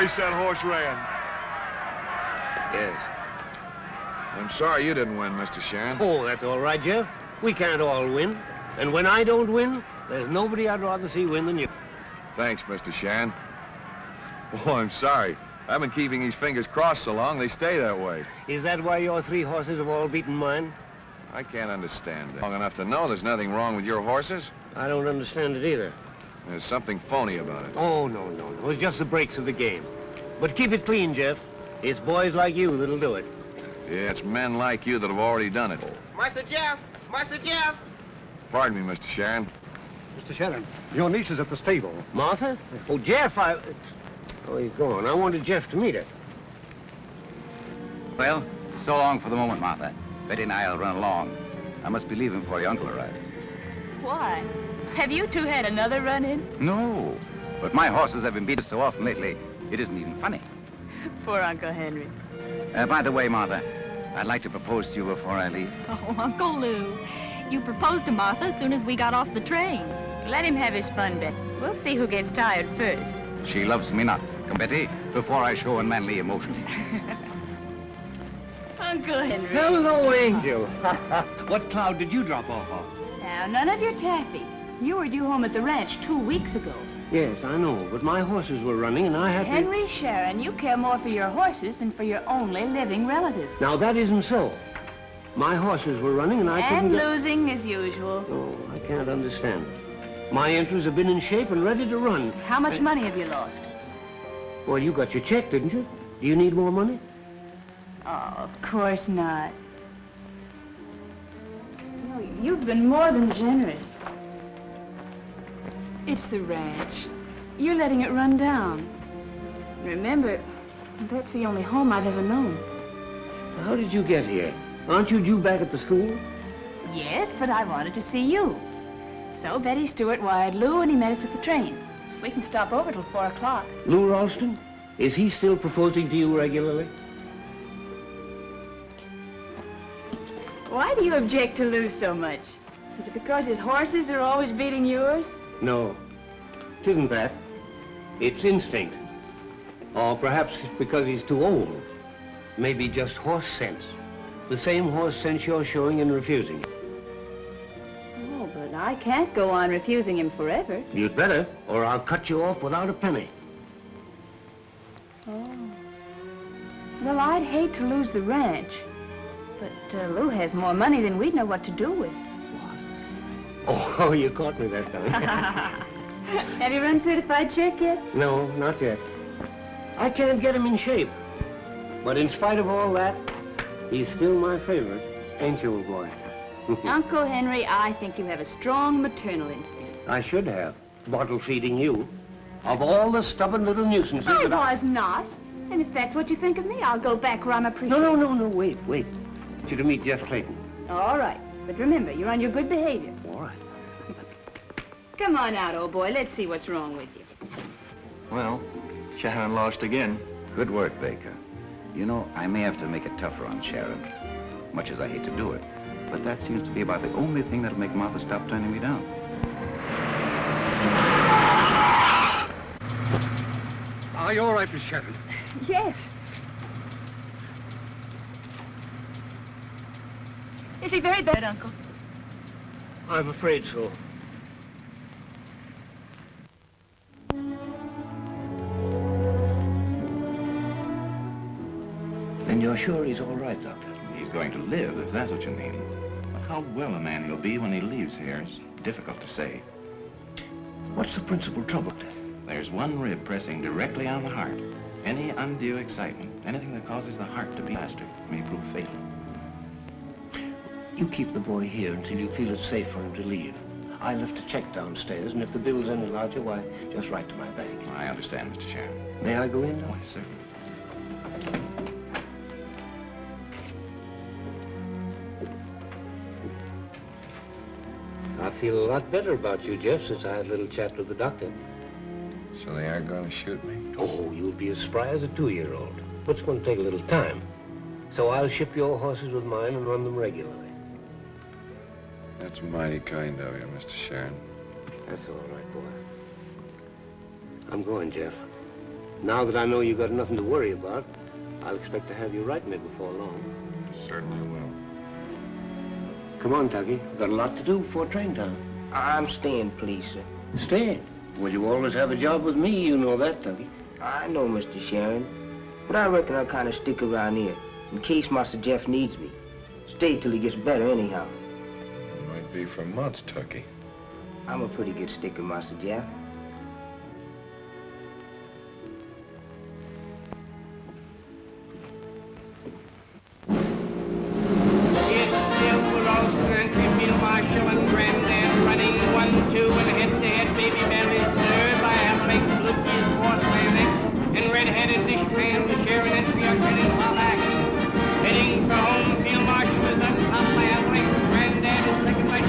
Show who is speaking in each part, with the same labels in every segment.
Speaker 1: race that horse ran.
Speaker 2: Yes. I'm sorry you didn't win, Mr. Sharon.
Speaker 3: Oh, that's all right, Jeff. We can't all win. And when I don't win, there's nobody I'd rather see win than you.
Speaker 2: Thanks, Mr. Sharon. Oh, I'm sorry. I've been keeping these fingers crossed so long, they stay that way.
Speaker 3: Is that why your 3 horses have all beaten mine?
Speaker 2: I can't understand that. Long enough to know there's nothing wrong with your horses.
Speaker 3: I don't understand it either.
Speaker 2: There's something phony about it.
Speaker 3: Oh, no. It's just the breaks of the game. But keep it clean, Jeff. It's boys like you that'll do it.
Speaker 2: Yeah, it's men like you that have already done it.
Speaker 4: Master Jeff! Master Jeff!
Speaker 2: Pardon me, Mr. Sharon.
Speaker 5: Mr. Sharon, your niece is at the stable.
Speaker 3: Martha? Oh, Jeff, Oh, he's gone. I wanted Jeff to meet her.
Speaker 6: Well, so long for the moment, Martha. Betty and I'll run along. I must be leaving before your uncle arrives.
Speaker 7: Why? Have you two had another run-in?
Speaker 6: No, but my horses have been beaten so often lately, it isn't even funny.
Speaker 7: Poor Uncle Henry.
Speaker 6: By the way, Martha, I'd like to propose to you before I leave.
Speaker 8: Oh, Uncle Lew. You proposed to Martha as soon as we got off the train.
Speaker 7: Let him have his fun, Betty. We'll see who gets tired first.
Speaker 6: She loves me not. Come, Betty, before I show unmanly emotion.
Speaker 7: Uncle Henry.
Speaker 3: Hello, Angel. What cloud did you drop off of?
Speaker 7: Now, none of your taffy. You were due home at the ranch 2 weeks ago.
Speaker 3: Yes, I know, but my horses were running and I had to...
Speaker 7: Henry Sharon, you care more for your horses than for your only living relative.
Speaker 3: Now, that isn't so. My horses were running and I couldn't...
Speaker 7: And losing as usual.
Speaker 3: Oh, I can't understand it. My entries have been in shape and ready to run.
Speaker 7: How much money have you lost?
Speaker 3: Well, you got your check, didn't you? Do you need more money?
Speaker 7: Oh, of course not. No, you've been more than generous. It's the ranch. You're letting it run down. Remember, that's the only home I've ever known.
Speaker 3: How did you get here? Aren't you due back at the school?
Speaker 7: Yes, but I wanted to see you. So Betty Stewart wired Lew and he met us at the train. We can stop over till 4 o'clock.
Speaker 3: Lew Ralston? Is he still proposing to you regularly?
Speaker 7: Why do you object to Lew so much? Is it because his horses are always beating yours?
Speaker 3: No, it isn't that. It's instinct. Or perhaps it's because he's too old. Maybe just horse sense. The same horse sense you're showing in refusing.
Speaker 7: Oh, but I can't go on refusing him forever.
Speaker 3: You'd better, or I'll cut you off without a penny.
Speaker 7: Oh. Well, I'd hate to lose the ranch. But Lew has more money than we'd know what to do with.
Speaker 3: Oh, you caught me that time.
Speaker 7: Have you run certified check yet?
Speaker 3: No, not yet. I can't get him in shape. But in spite of all that, he's still my favorite, ain't you, old boy?
Speaker 7: Uncle Henry, I think you have a strong maternal instinct.
Speaker 3: I should have. Bottle feeding you. Of all the stubborn little nuisances
Speaker 7: I
Speaker 3: that
Speaker 7: was not. And if that's what you think of me, I'll go back where I'm appreciated.
Speaker 3: No, wait. I want you to meet Jeff Clayton.
Speaker 7: All right. But remember, you're on your good behavior.
Speaker 3: All right.
Speaker 7: Come on out, old boy. Let's see what's wrong with you.
Speaker 6: Well, Sharon lost again. Good work, Baker. You know, I may have to make it tougher on Sharon, much as I hate to do it. But that seems to be about the only thing that'll make Martha stop turning me down.
Speaker 5: Are you all right, Miss Sharon?
Speaker 7: Yes. Is he very bad, Uncle?
Speaker 3: I'm afraid so. Then you're sure he's all right, Doctor?
Speaker 9: He's going to live, if that's what you mean. But how well a man he'll be when he leaves here is difficult to say.
Speaker 3: What's the principal trouble, then?
Speaker 9: There's one rib pressing directly on the heart. Any undue excitement, anything that causes the heart to beat faster, may prove fatal.
Speaker 3: You keep the boy here until you feel it's safe for him to leave. I left a check downstairs, and if the bill's any larger, why, just write to my bank.
Speaker 9: I understand, Mr. Sharon.
Speaker 3: May I go in?
Speaker 9: Oh, yes, certainly.
Speaker 3: I feel a lot better about you, Jeff, since I had a little chat with the doctor.
Speaker 2: So they aren't going to shoot me?
Speaker 3: Oh, you'll be as spry as a 2-year-old. But it's going to take a little time. So I'll ship your horses with mine and run them regularly.
Speaker 2: That's mighty kind of you, Mr. Sharon.
Speaker 3: That's all right, boy. I'm going, Jeff. Now that I know you got nothing to worry about, I'll expect to have you writing it before long.
Speaker 2: Certainly will.
Speaker 3: Come on, Tuggy. Got a lot to do before train time.
Speaker 4: I'm staying, please, sir.
Speaker 3: Stay. Well, you always have a job with me, you know that, Tuggy.
Speaker 4: I know, Mr. Sharon. But I reckon I'll kind of stick around here in case Master Jeff needs me. Stay till he gets better anyhow.
Speaker 2: It might be for months, Tucky.
Speaker 4: I'm a pretty good sticker, Master Jeff.
Speaker 1: It's Lew Ralston, entry field marshal and granddad running 1-2 and head-to-head baby bellies stirred by Alex Lucas fourth landing and red-headed dishpan to Sharon entry are heading for action. Heading for home, field marshal is up top by Alex, granddad is second by 2.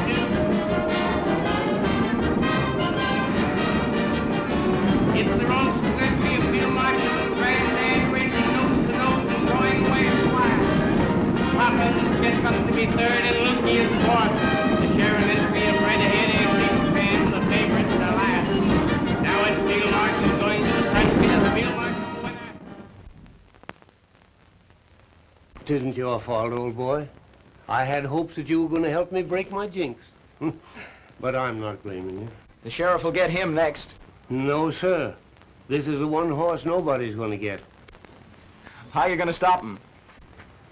Speaker 1: It's the Ralston entry of field marshal and granddad racing nose to nose and going way wide. Poppins gets up to be third and Lukey is fourth. The Sharon entry of red-head and dishpan, the favorites are last. Now it's field marshal going to the front. It is field marshal winner.
Speaker 3: It isn't your fault, old boy. I had hopes that you were going to help me break my jinx. But I'm not blaming you.
Speaker 10: The sheriff will get him next.
Speaker 3: No, sir. This is the one horse nobody's going to get.
Speaker 10: How are you going to stop him?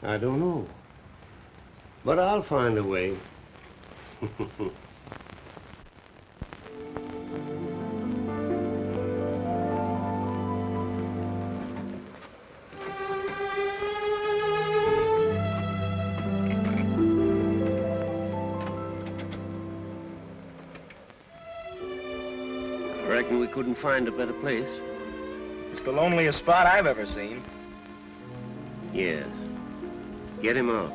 Speaker 3: I don't know. But I'll find a way. I reckon we couldn't find a better place.
Speaker 10: It's the loneliest spot I've ever seen.
Speaker 3: Yes. Get him out.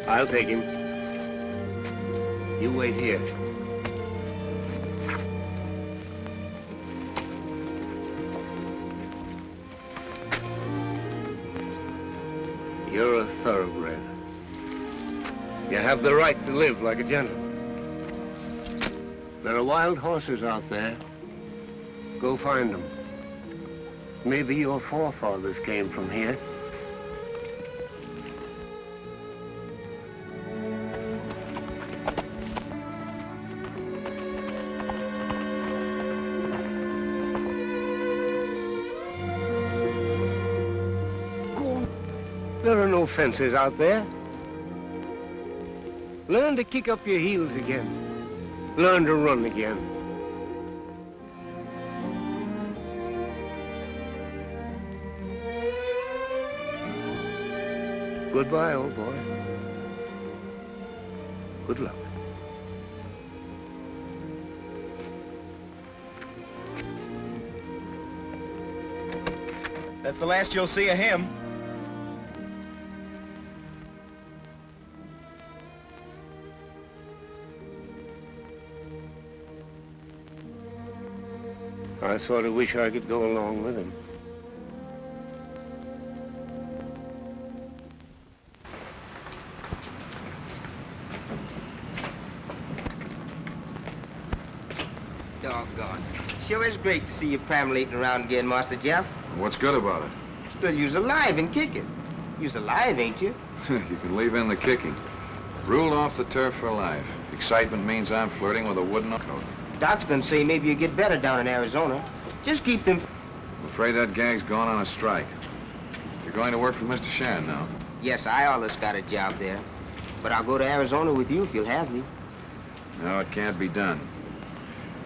Speaker 3: I'll take him. You wait here. You're a thoroughbred. You have the right to live like a gentleman. There are wild horses out there. Go find them. Maybe your forefathers came from here. There are no fences out there. Learn to kick up your heels again. Learn to run again. Goodbye, old boy. Good luck.
Speaker 10: That's the last you'll see of him.
Speaker 3: I sort of wish I could go along with him.
Speaker 4: Doggone. Sure is great to see you perambulating around again, Master Jeff.
Speaker 2: What's good about it?
Speaker 4: Still, you's alive and kicking. You's alive, ain't you?
Speaker 2: You can leave in the kicking. Ruled off the turf for life. Excitement means I'm flirting with a wooden coat.
Speaker 4: Docs done say maybe you get better down in Arizona. Just keep them...
Speaker 2: I'm afraid that gang's gone on a strike. You're going to work for Mr. Sharon now.
Speaker 4: Yes, I always got a job there. But I'll go to Arizona with you if you'll have me.
Speaker 2: No, it can't be done.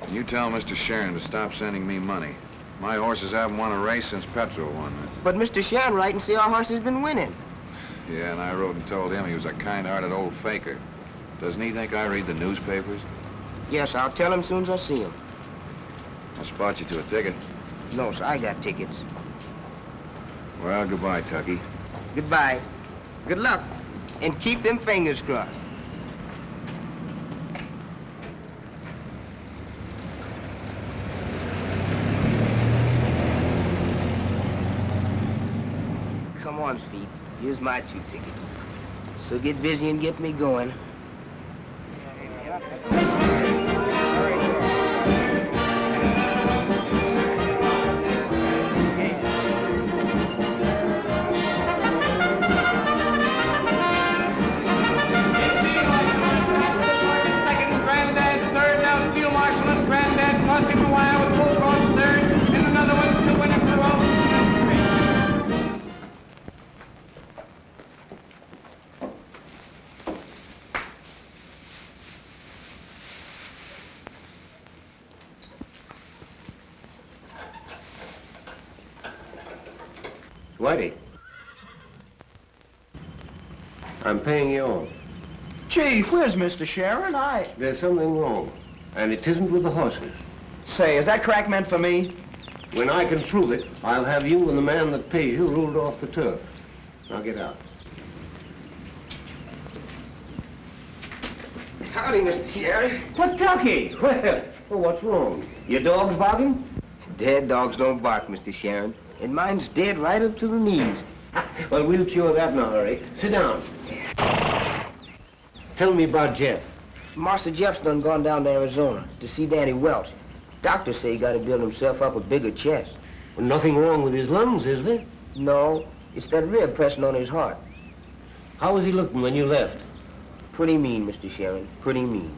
Speaker 2: And you tell Mr. Sharon to stop sending me money. My horses haven't won a race since Petro won.
Speaker 4: But Mr. Sharon write and say our horse has been winning.
Speaker 2: Yeah, and I wrote and told him he was a kind-hearted old faker. Doesn't he think I read the newspapers?
Speaker 4: Yes, I'll tell him as soon as I see him.
Speaker 2: I'll spot you to a ticket.
Speaker 4: No, sir, I got tickets.
Speaker 2: Well, goodbye, Tucky.
Speaker 4: Goodbye. Good luck. And keep them fingers crossed. Come on, Feet. Here's my 2 tickets. So get busy and get me going.
Speaker 3: Whitey, I'm paying you off.
Speaker 10: Gee, where's Mr. Sharon?
Speaker 3: There's something wrong, and it isn't with the horses.
Speaker 10: Say, is that crack meant for me?
Speaker 3: When I can prove it, I'll have you and the man that pays you ruled off the turf. Now get out.
Speaker 4: Howdy, Mr. Sharon.
Speaker 3: What, Ducky? Well, what's wrong? Your dog's barking?
Speaker 4: Dead dogs don't bark, Mr. Sharon. And mine's dead right up to the knees.
Speaker 3: Well, we'll cure that in a hurry. Sit down. Tell me about Jeff.
Speaker 4: Master Jeff's done gone down to Arizona to see Danny Welch. Doctors say he got to build himself up a bigger chest.
Speaker 3: Well, nothing wrong with his lungs, is there?
Speaker 4: No, it's that rib pressing on his heart.
Speaker 3: How was he looking when you left?
Speaker 4: Pretty mean, Mr. Sharon, pretty mean.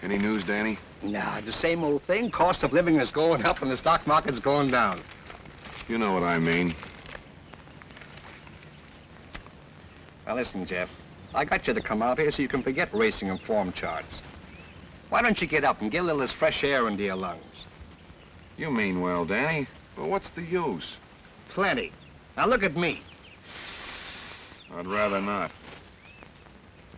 Speaker 2: Any news, Danny?
Speaker 5: Nah, the same old thing. Cost of living is going up and the stock market's going down.
Speaker 2: You know what I mean.
Speaker 5: Now listen, Jeff. I got you to come out here so you can forget racing and form charts. Why don't you get up and get a little of this fresh air into your lungs?
Speaker 2: You mean well, Danny. But what's the use?
Speaker 5: Plenty. Now look at me.
Speaker 2: I'd rather not.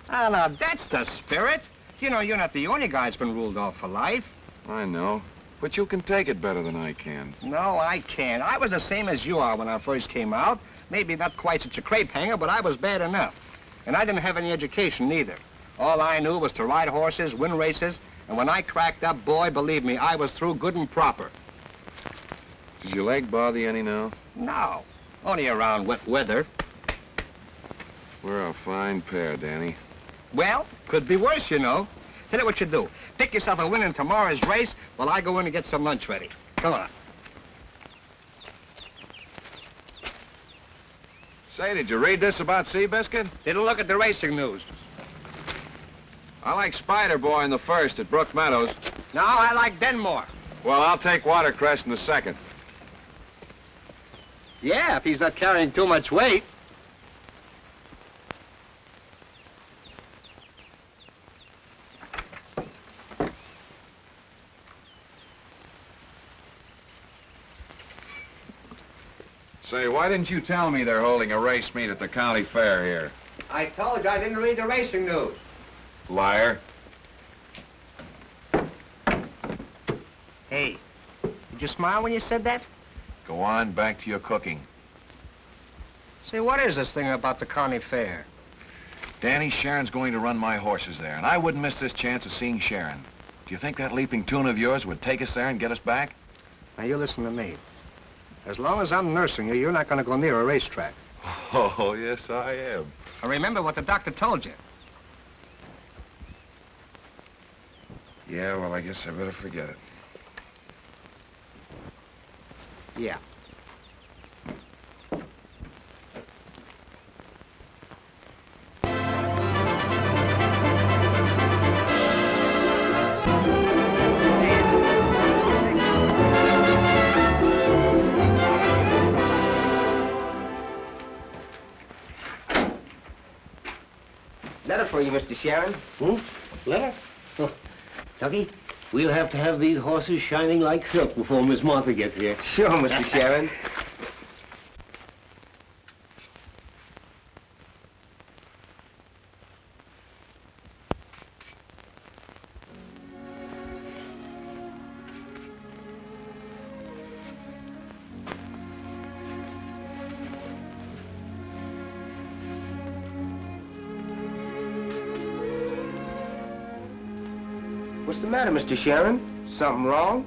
Speaker 5: Ah, now that's the spirit. You know, you're not the only guy that's been ruled off for life.
Speaker 2: I know. But you can take it better than I can.
Speaker 5: No, I can't. I was the same as you are when I first came out. Maybe not quite such a crepe hanger, but I was bad enough. And I didn't have any education either. All I knew was to ride horses, win races, and when I cracked up, boy, believe me, I was through good and proper.
Speaker 2: Does your leg bother you any now?
Speaker 5: No, only around wet weather.
Speaker 2: We're a fine pair, Danny.
Speaker 5: Well, could be worse, you know. Tell you what you do. Pick yourself a win in tomorrow's race while I go in and get some lunch ready. Come on.
Speaker 2: Say, did you read this about Seabiscuit?
Speaker 5: Didn't look at the racing news.
Speaker 2: I like Spider Boy in the first at Brook Meadows.
Speaker 5: No, I like Denmore.
Speaker 2: Well, I'll take Watercrest in the second.
Speaker 5: Yeah, if he's not carrying too much weight.
Speaker 2: Say, why didn't you tell me they're holding a race meet at the county fair here?
Speaker 5: I told you I didn't read the racing news.
Speaker 2: Liar.
Speaker 5: Hey, did you smile when you said that?
Speaker 2: Go on, back to your cooking.
Speaker 5: Say, what is this thing about the county fair?
Speaker 2: Danny, Sharon's going to run my horses there, and I wouldn't miss this chance of seeing Sharon. Do you think that leaping tune of yours would take us there and get us back?
Speaker 5: Now, you listen to me. As long as I'm nursing you, you're not going to go near a racetrack.
Speaker 2: Oh, yes, I am.
Speaker 5: And remember what the doctor told you.
Speaker 2: Yeah, well, I guess I better forget it.
Speaker 5: Yeah.
Speaker 4: Letter for you, Mr. Sharon.
Speaker 3: Letter? Oh, Tucky, We'll have to have these horses shining like silk before Miss Martha gets here.
Speaker 4: Sure, Mr. Sharon. What's the matter, Mr. Sharon? Something wrong?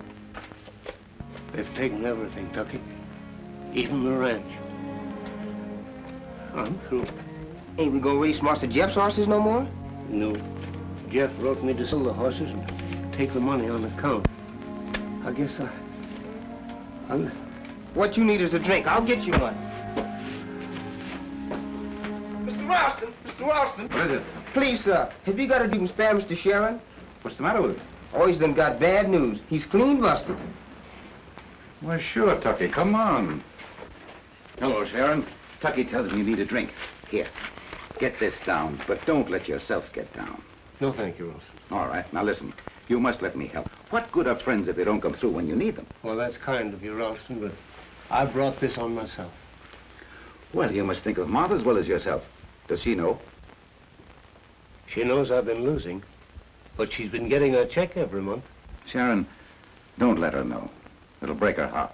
Speaker 3: They've taken everything, Tucky. Even the ranch. I'm through.
Speaker 4: Ain't we gonna race Master Jeff's horses no more?
Speaker 3: No. Jeff wrote me to sell the horses and take the money on account. I guess I'm...
Speaker 4: What you need is a drink. I'll get you one. Mr. Ralston! Mr. Ralston!
Speaker 6: What is it?
Speaker 4: Please, sir, have you got to do spare Mr. Sharon?
Speaker 6: What's the matter with it?
Speaker 4: Oh, he's done got bad news. He's clean busted.
Speaker 6: Well, sure, Tucky. Come on. Hello, Sharon. Tucky tells me you need a drink. Here, get this down, but don't let yourself get down.
Speaker 3: No, thank you, Ralston.
Speaker 6: All right, now listen. You must let me help. What good are friends if they don't come through when you need them?
Speaker 3: Well, that's kind of you, Ralston, but I brought this on myself.
Speaker 6: Well, you must think of Martha as well as yourself. Does she know?
Speaker 3: She knows I've been losing, but she's been getting a check every month.
Speaker 6: Sharon, don't let her know. It'll break her heart.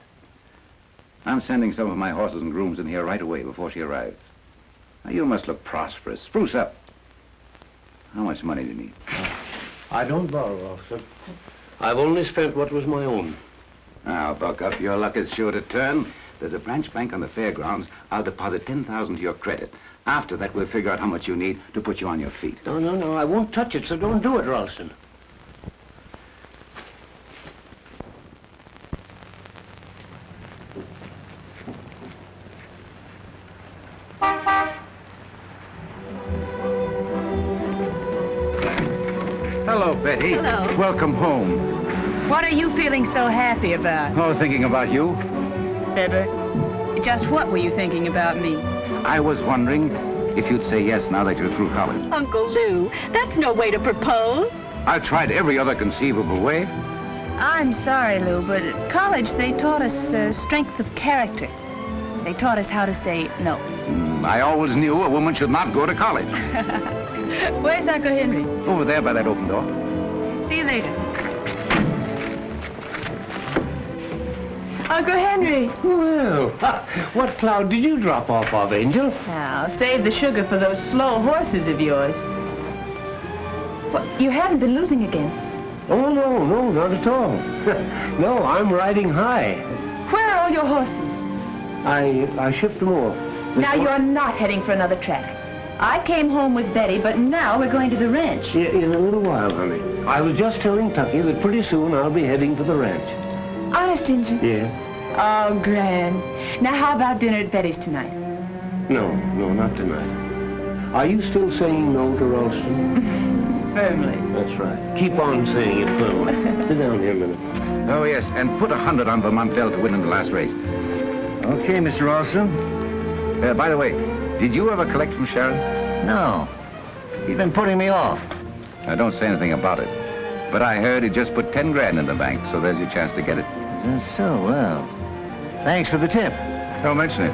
Speaker 6: I'm sending some of my horses and grooms in here right away before she arrives. Now, you must look prosperous. Spruce up. How much money do you need?
Speaker 3: I don't borrow, Ralston. I've only spent what was my own.
Speaker 6: Now, buck up. Your luck is sure to turn. There's a branch bank on the fairgrounds. I'll deposit $10,000 to your credit. After that, we'll figure out how much you need to put you on your feet.
Speaker 3: No, I won't touch it, so don't do it, Ralston.
Speaker 6: Hello, Betty.
Speaker 7: Hello.
Speaker 6: Welcome home.
Speaker 7: So what are you feeling so happy about?
Speaker 6: Oh, thinking about you.
Speaker 7: Ever? Just what were you thinking about me?
Speaker 6: I was wondering if you'd say yes now that you're through college.
Speaker 8: Uncle Lew, that's no way to propose.
Speaker 6: I've tried every other conceivable way.
Speaker 7: I'm sorry, Lou, but at college they taught us strength of character. They taught us how to say no.
Speaker 6: I always knew a woman should not go to college.
Speaker 7: Where's Uncle Henry?
Speaker 6: Over there by that open door.
Speaker 7: See you later. Uncle Henry!
Speaker 3: Well, what cloud did you drop off of, Angel?
Speaker 7: Now, save the sugar for those slow horses of yours. What, you haven't been losing again?
Speaker 3: Oh, no, not at all. No, I'm riding high.
Speaker 7: Where are all your horses?
Speaker 3: I shipped them off.
Speaker 7: Now, you're not heading for another track. I came home with Betty, but now we're going to the ranch.
Speaker 3: In a little while, honey. I was just telling Tucky that pretty soon I'll be heading to the ranch.
Speaker 7: Honest, Injun?
Speaker 3: Yes.
Speaker 7: Oh, grand. Now, how about dinner at Betty's tonight?
Speaker 3: No, not tonight. Are you still saying no to Ralston?
Speaker 7: Firmly.
Speaker 3: That's right. Keep on saying it firmly. Sit down here a minute.
Speaker 6: Oh, yes, and put 100 on Vermontel to win in the last race.
Speaker 11: Okay, Mr. Ralston.
Speaker 6: By the way, did you ever collect from Sharon?
Speaker 11: No. He's been putting me off.
Speaker 6: Now, don't say anything about it. But I heard he just put 10 grand in the bank, so there's your chance to get it.
Speaker 11: Is that so? Well, thanks for the tip.
Speaker 6: Don't mention it.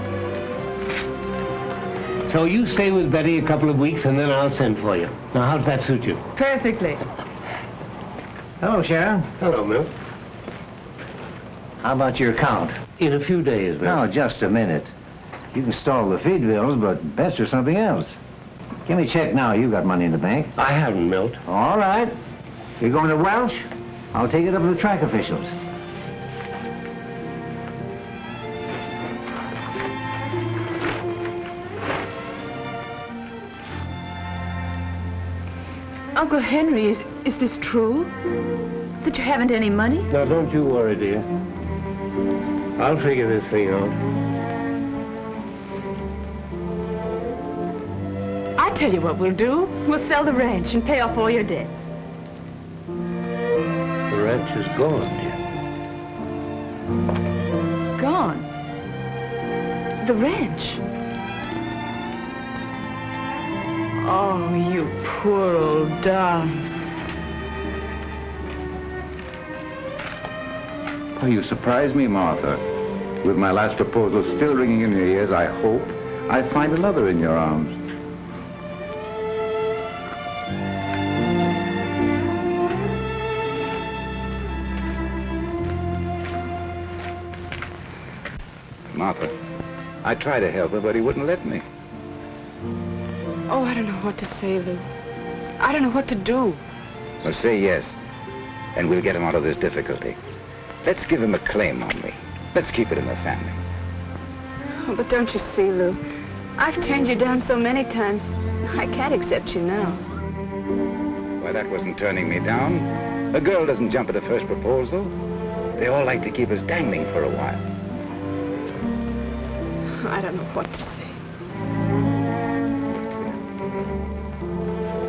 Speaker 3: So you stay with Betty a couple of weeks, and then I'll send for you. Now, how'd that suit you?
Speaker 7: Perfectly.
Speaker 11: Hello, Sharon.
Speaker 3: Hello, Milt.
Speaker 11: How about your account?
Speaker 3: In a few days, Milt.
Speaker 11: No, just a minute. You can stall the feed bills, but best or something else. Give me a check now. You've got money in the bank.
Speaker 3: I haven't, Milt.
Speaker 11: All right. You're going to Welsh? I'll take it up with the track officials.
Speaker 7: Uncle Henry, is this true? That you haven't any money?
Speaker 3: Now, don't you worry, dear. I'll figure this thing out.
Speaker 7: I tell you what we'll do. We'll sell the ranch and pay off all your debts.
Speaker 3: The ranch is gone, dear.
Speaker 7: Gone? The ranch? Oh, you poor old darling.
Speaker 6: Oh, you surprise me, Martha. With my last proposal still ringing in your ears, I hope I find another in your arms. Martha, I tried to help her, but he wouldn't let me.
Speaker 12: Oh, I don't know what to say, Lew. I don't know what to do.
Speaker 6: Well, say yes, and we'll get him out of this difficulty. Let's give him a claim on me. Let's keep it in the family.
Speaker 12: Oh, but don't you see, Lew? I've turned you down so many times, I can't accept you now.
Speaker 6: Why, that wasn't turning me down. A girl doesn't jump at the first proposal. They all like to keep us dangling for a while.
Speaker 12: I don't know what to say.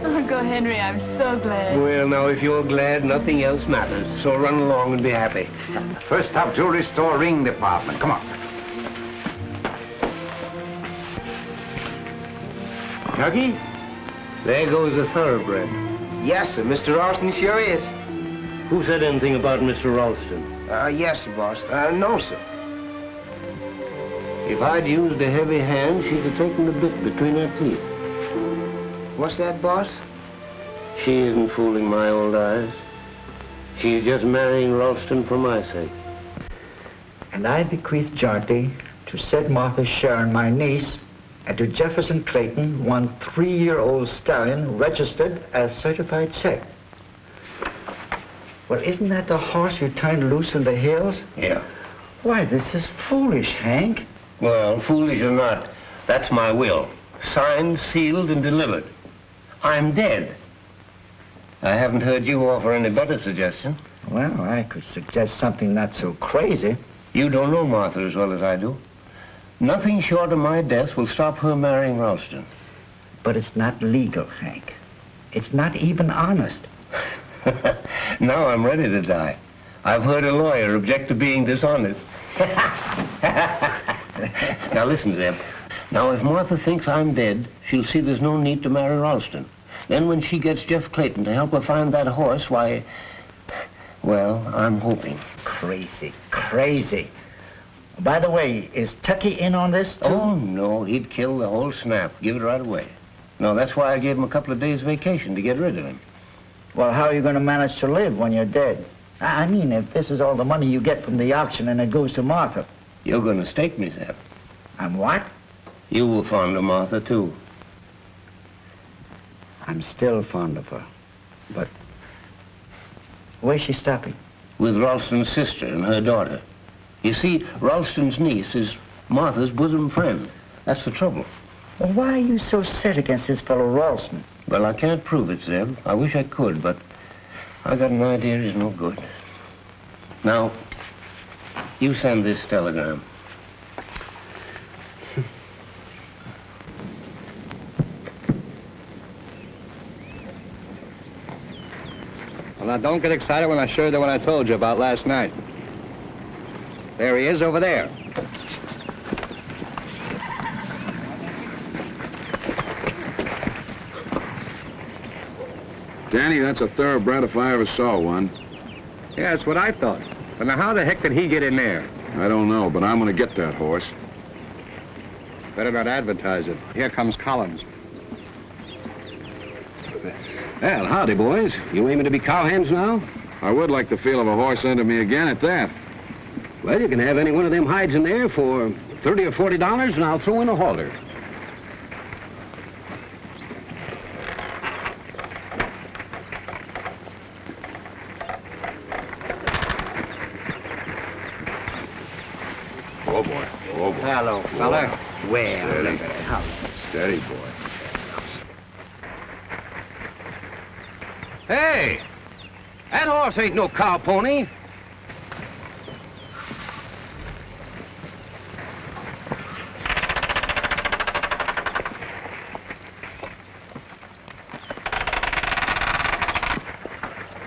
Speaker 7: Oh, go, Henry, I'm so glad.
Speaker 3: Well, now, if you're glad, nothing else matters. So run along and be happy.
Speaker 6: First stop, jewelry store, ring department. Come on.
Speaker 3: Tucky, there goes a thoroughbred.
Speaker 4: Yes, sir. Mr. Ralston sure is.
Speaker 3: Who said anything about Mr. Ralston?
Speaker 4: Yes, sir, boss. No, sir.
Speaker 3: If I'd used a heavy hand, she'd have taken the bit between her teeth.
Speaker 4: What's that, boss?
Speaker 3: She isn't fooling my old eyes. She's just marrying Ralston for my sake.
Speaker 13: And I bequeath jointly to said Martha Sharon, my niece, and to Jefferson Clayton, one 3-year-old stallion registered as certified sex. Well, isn't that the horse you turned loose in the hills?
Speaker 3: Yeah.
Speaker 13: Why, this is foolish, Hank.
Speaker 3: Well, foolish or not, that's my will. Signed, sealed, and delivered. I'm dead. I haven't heard you offer any better suggestion.
Speaker 13: Well, I could suggest something not so crazy.
Speaker 3: You don't know Martha as well as I do. Nothing short of my death will stop her marrying Ralston.
Speaker 13: But it's not legal, Hank. It's not even honest.
Speaker 3: Now I'm ready to die. I've heard a lawyer object to being dishonest. Now listen, Zeb. Now, if Martha thinks I'm dead, she'll see there's no need to marry Ralston. Then when she gets Jeff Clayton to help her find that horse, why, well, I'm hoping.
Speaker 13: Crazy, crazy. By the way, is Tucky in on this, too?
Speaker 3: Oh, no, he'd kill the whole snap, give it right away. No, that's why I gave him a couple of days' vacation to get rid of him.
Speaker 13: Well, how are you going to manage to live when you're dead? I mean, if this is all the money you get from the auction and it goes to Martha.
Speaker 3: You're going to stake me, Zeb.
Speaker 13: I'm what?
Speaker 3: You were fond of Martha, too.
Speaker 13: I'm still fond of her. But where's she stopping?
Speaker 3: With Ralston's sister and her daughter. You see, Ralston's niece is Martha's bosom friend. That's the trouble.
Speaker 13: Well, why are you so set against this fellow Ralston?
Speaker 3: Well, I can't prove it, Zeb. I wish I could, but I got an idea he's no good. Now, you send this telegram.
Speaker 5: Well, now, don't get excited when I show you the one I told you about last night. There he is over there.
Speaker 2: Danny, that's a thoroughbred if I ever saw one.
Speaker 5: Yeah, that's what I thought. But now, how the heck did he get in there?
Speaker 2: I don't know, but I'm gonna get that horse.
Speaker 5: Better not advertise it. Here comes Collins.
Speaker 14: Well, howdy, boys. You aiming to be cowhands now?
Speaker 2: I would like the feel of a horse under me again at that.
Speaker 14: Well, you can have any one of them hides in there for $30 or $40, and I'll throw in a halter.
Speaker 2: Oh, boy. Oh, boy.
Speaker 3: Hello, fella. Well,
Speaker 2: Steady.
Speaker 3: look at it. How?
Speaker 2: Steady, boy.
Speaker 14: Hey! That horse ain't no cow pony.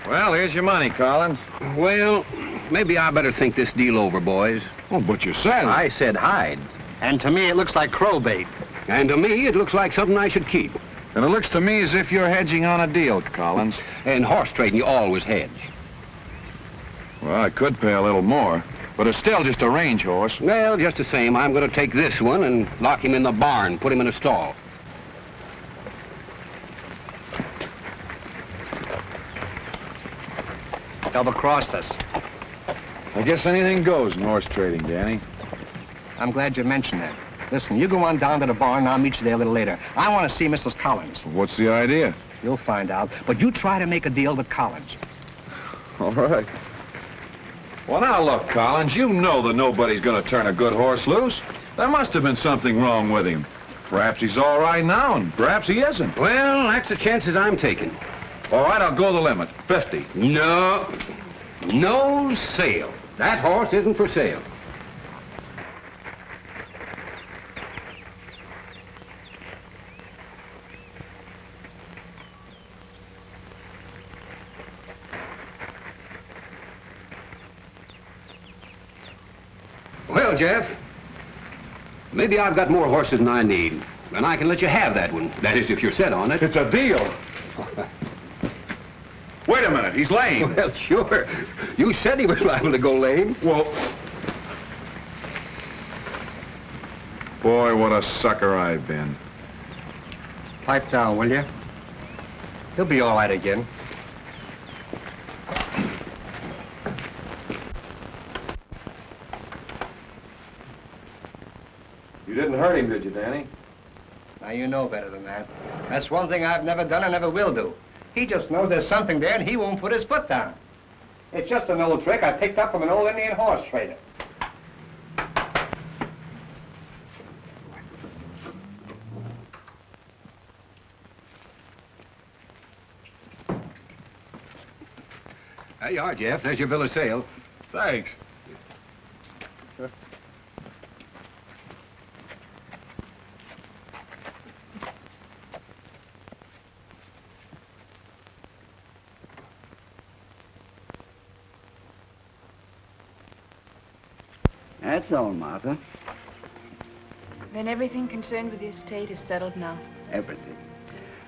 Speaker 2: Well, here's your money, Collins.
Speaker 14: Well, maybe I better think this deal over, boys.
Speaker 2: Oh, but you said...
Speaker 14: I said hide.
Speaker 5: And to me, it looks like crow bait.
Speaker 14: And to me, it looks like something I should keep.
Speaker 2: And it looks to me as if you're hedging on a deal, Collins.
Speaker 14: In horse trading, you always hedge.
Speaker 2: Well, I could pay a little more, but it's still just a range horse.
Speaker 14: Well, just the same, I'm going to take this one and lock him in the barn, put him in a stall.
Speaker 5: Double-crossed us.
Speaker 2: I guess anything goes in horse trading, Danny.
Speaker 5: I'm glad you mentioned that. Listen, you go on down to the barn and I'll meet you there a little later. I want to see Mrs. Collins.
Speaker 2: What's the idea?
Speaker 5: You'll find out, but you try to make a deal with Collins.
Speaker 2: All right. Well, now look, Collins, you know that nobody's going to turn a good horse loose. There must have been something wrong with him. Perhaps he's all right now, and perhaps he isn't.
Speaker 14: Well, that's the chances I'm taking.
Speaker 2: All right, I'll go the limit, 50.
Speaker 14: No, no sale. That horse isn't for sale. Well, Jeff, maybe I've got more horses than I need, and I can let you have that one. That is, if you're set on it.
Speaker 2: It's a deal. Wait a minute, he's lame.
Speaker 14: Well, sure. You said he was liable to go lame.
Speaker 2: Well, boy, what a sucker I've been.
Speaker 5: Pipe down, will you? He'll be all right again.
Speaker 2: You didn't hurt him, did you, Danny?
Speaker 5: Now, you know better than that. That's one thing I've never done and never will do. He just knows there's something there and he won't put his foot down. It's just an old trick I picked up from an old Indian horse trader.
Speaker 14: There you are, Jeff. There's your bill of sale.
Speaker 2: Thanks.
Speaker 13: That's all, Martha.
Speaker 7: Then everything concerned with the estate is settled now?
Speaker 13: Everything.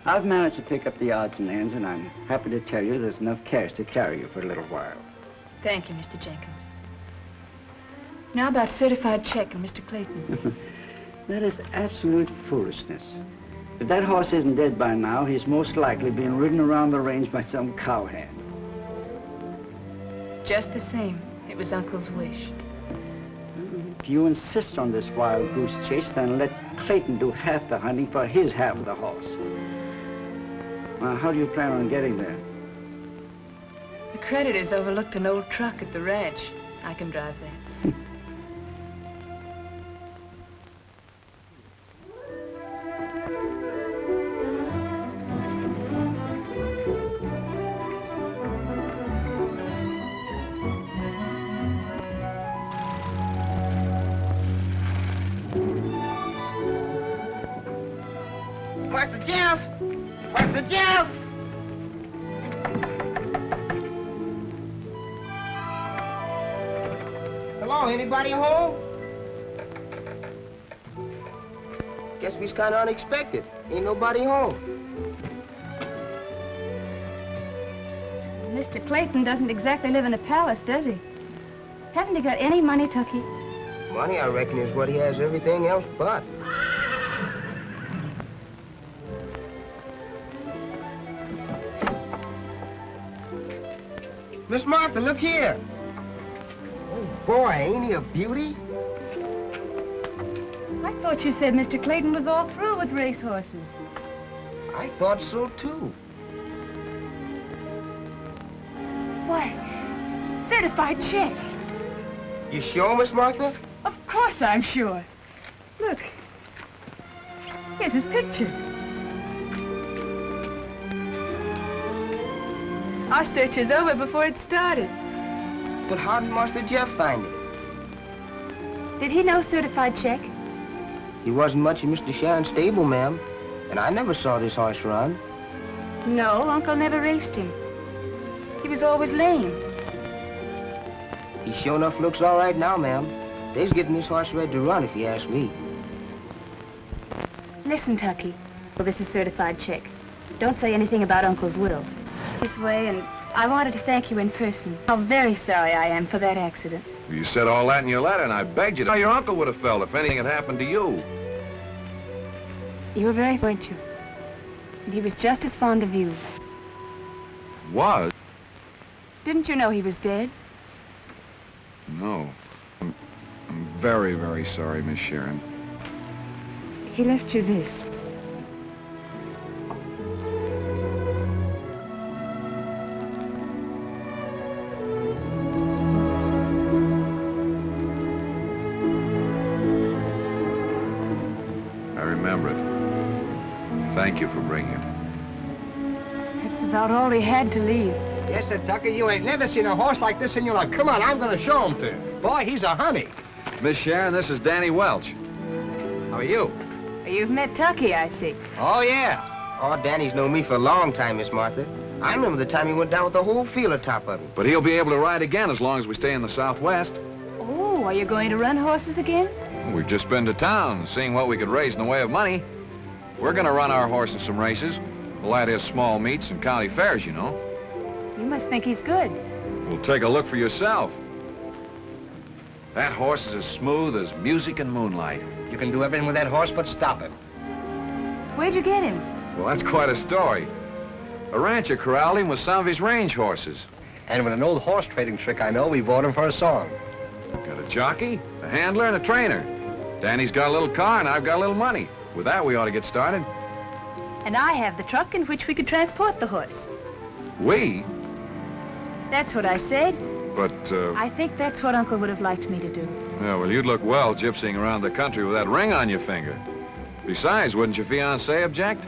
Speaker 13: I've managed to pick up the odds and ends, and I'm happy to tell you there's enough cash to carry you for a little while.
Speaker 7: Thank you, Mr. Jenkins. Now about certified check and Mr. Clayton.
Speaker 13: That is absolute foolishness. If that horse isn't dead by now, he's most likely being ridden around the range by some cowhand.
Speaker 7: Just the same, it was Uncle's wish.
Speaker 13: If you insist on this wild goose chase, then let Clayton do half the hunting for his half of the horse. Now, how do you plan on getting there?
Speaker 7: The creditors overlooked an old truck at the ranch. I can drive there.
Speaker 4: Master Jeff! Master Jeff! Hello, anybody home? Guess we's kind of unexpected. Ain't nobody home.
Speaker 12: Mr. Clayton doesn't exactly live in a palace, does he? Hasn't he got any money, Tucky?
Speaker 4: Money, I reckon, is what he has everything else but. Miss Martha, look here. Oh, boy, ain't he a beauty?
Speaker 12: I thought you said Mr. Clayton was all through with racehorses.
Speaker 4: I thought so, too.
Speaker 12: Why, certified check.
Speaker 4: You sure, Miss Martha?
Speaker 12: Of course I'm sure. Look, here's his picture. Our search is over before it started.
Speaker 4: But how did Master Jeff find it?
Speaker 12: Did he know certified check?
Speaker 4: He wasn't much in Mr. Sharon's stable, ma'am. And I never saw this horse run.
Speaker 12: No, Uncle never raced him. He was always lame.
Speaker 4: He sure enough looks all right now, ma'am. They's getting this horse ready to run, if you ask me.
Speaker 12: Listen, Tucky. Well, this is certified check. Don't say anything about Uncle's will. This way, and
Speaker 7: I wanted to thank you in person. How very sorry I am for that accident.
Speaker 2: You said all that in your letter, and I begged you to. How your uncle would have felt if anything had happened to you.
Speaker 7: You were very, weren't you? And he was just as fond of you.
Speaker 2: Was?
Speaker 7: Didn't you know he was dead?
Speaker 2: No. I'm very, very sorry, Miss Sharon.
Speaker 7: He left you this.
Speaker 2: I remember it. Thank you for bringing it.
Speaker 7: That's about all he had to leave.
Speaker 5: Yes, sir, Tucker, you ain't never seen a horse like this in your life. Come on, I'm gonna show him to you. Boy, he's a honey.
Speaker 2: Miss Sharon, this is Danny Welch.
Speaker 5: How are you?
Speaker 7: You've met Tucky, I see.
Speaker 5: Oh, yeah.
Speaker 4: Oh, Danny's known me for a long time, Miss Martha. I remember the time he went down with the whole field atop of him.
Speaker 2: But he'll be able to ride again as long as we stay in the Southwest.
Speaker 7: Oh, are you going to run horses again?
Speaker 2: We've just been to town, seeing what we could raise in the way of money. We're gonna run our horse in some races. Well, that is small meets and county fairs, you know.
Speaker 7: You must think he's good.
Speaker 2: Well, take a look for yourself. That horse is as smooth as music and moonlight.
Speaker 5: You can do everything with that horse but stop him.
Speaker 7: Where'd you get him?
Speaker 2: Well, that's quite a story. A rancher corralled him with some of his range horses.
Speaker 5: And with an old horse trading trick I know, we bought him for a song.
Speaker 2: Got a jockey, a handler, and a trainer. Danny's got a little car, and I've got a little money. With that, we ought to get started.
Speaker 7: And I have the truck in which we could transport the horse.
Speaker 2: We?
Speaker 7: That's what I said.
Speaker 2: But,
Speaker 7: I think that's what Uncle would have liked me to do.
Speaker 2: Yeah, well, you'd look well gypsying around the country with that ring on your finger. Besides, wouldn't your fiancé object?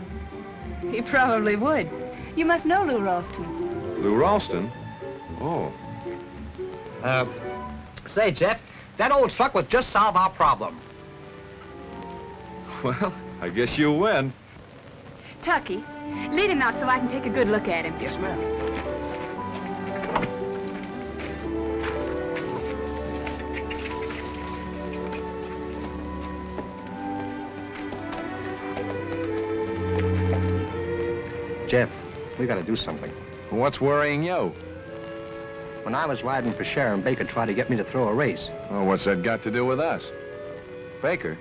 Speaker 7: He probably would. You must know Lew Ralston.
Speaker 2: Lew Ralston? Oh.
Speaker 5: Say, Jeff, that old truck would just solve our problem.
Speaker 2: Well, I guess you win.
Speaker 7: Tucky, lead him out so I can take a good look at him.
Speaker 5: Yes, ma'am. Jeff, we gotta do something.
Speaker 2: What's worrying you?
Speaker 5: When I was riding for Sharon, Baker tried to get me to throw a race.
Speaker 2: Oh, what's that got to do with us? Baker?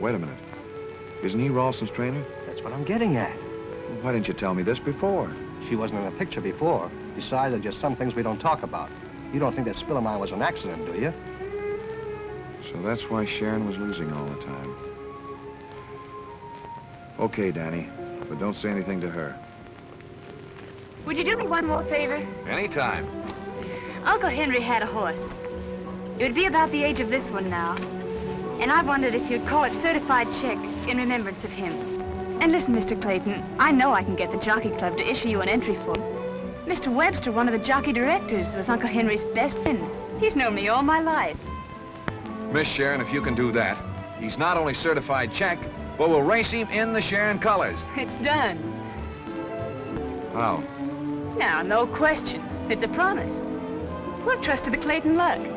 Speaker 2: Wait a minute. Isn't he Ralston's trainer?
Speaker 5: That's what I'm getting at.
Speaker 2: Well, why didn't you tell me this before?
Speaker 5: She wasn't in the picture before. Besides, there's just some things we don't talk about. You don't think that spill of mine was an accident, do you?
Speaker 2: So that's why Sharon was losing all the time. Okay, Danny, but don't say anything to her.
Speaker 7: Would you do me one more favor?
Speaker 2: Anytime.
Speaker 7: Uncle Henry had a horse. It would be about the age of this one now. And I wondered if you'd call it certified check in remembrance of him. And listen, Mr. Clayton, I know I can get the Jockey Club to issue you an entry form. Mr. Webster, one of the jockey directors, was Uncle Henry's best friend. He's known me all my life.
Speaker 2: Miss Sharon, if you can do that, he's not only certified check, but we'll race him in the Sharon colors.
Speaker 7: It's done.
Speaker 2: How?
Speaker 7: Now, no questions. It's a promise. We'll trust to the Clayton luck.
Speaker 1: The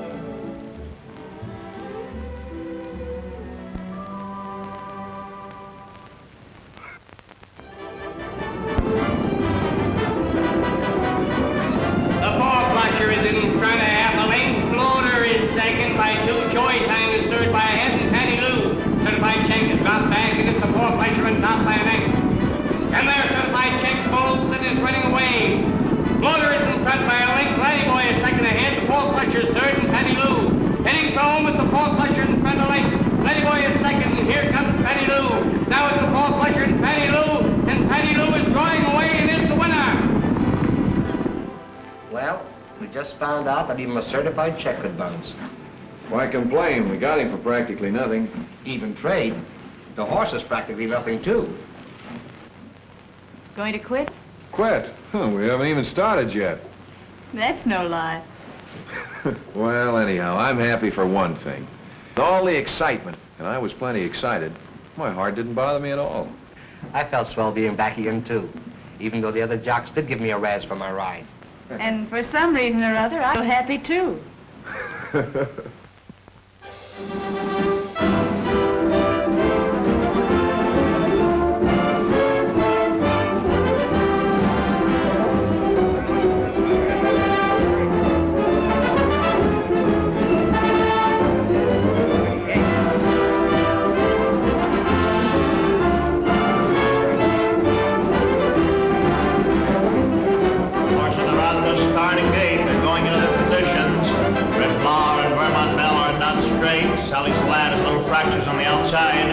Speaker 1: four-flusher is in front of half a length. Floater is second by 2. Joy Time is third by a head, and Patty Lou. Certified check is dropped back, and it's the four-flusher and top by an ankle. And their certified check bolts and is running away. Floater is in front by a length. Laddie Boy is second ahead. The four-flusher is third, and Patty Lou. Heading for home, it's the four-flusher in front of length. Laddie Boy is second, and here comes Patty Lou. Now it's the four-flusher and Patty Lou, and Patty Lou is drawing away and is the winner.
Speaker 4: Well, we just found out that even a certified check could bounce.
Speaker 2: Why complain? We got him for practically nothing.
Speaker 5: Even trade. The horse is practically nothing, too.
Speaker 7: Going to quit?
Speaker 2: Quit? Huh, we haven't even started yet.
Speaker 7: That's no lie.
Speaker 2: Well, anyhow, I'm happy for one thing. All the excitement, and I was plenty excited, my heart didn't bother me at all.
Speaker 5: I felt swell being back again, too. Even though the other jocks did give me a razz for my ride.
Speaker 7: And for some reason or other, I feel happy too.
Speaker 15: on the outside.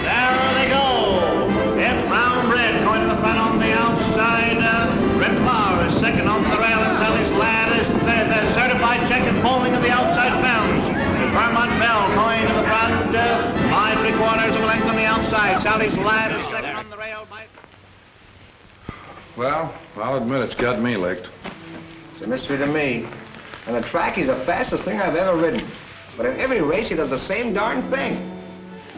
Speaker 15: There they go. It's Brown Red going to the front on the outside. Red Flower is second on the rail, and Sally's Lad is the certified check and bowling of the outside fence. Vermont Bell going to the front, 5 3/4 of a length on the outside. Sally's Lad is second on the rail.
Speaker 2: Well, I'll admit it's got me licked.
Speaker 5: It's a mystery to me. On the track, he's the fastest thing I've ever ridden. But in every race, he does the same darn thing.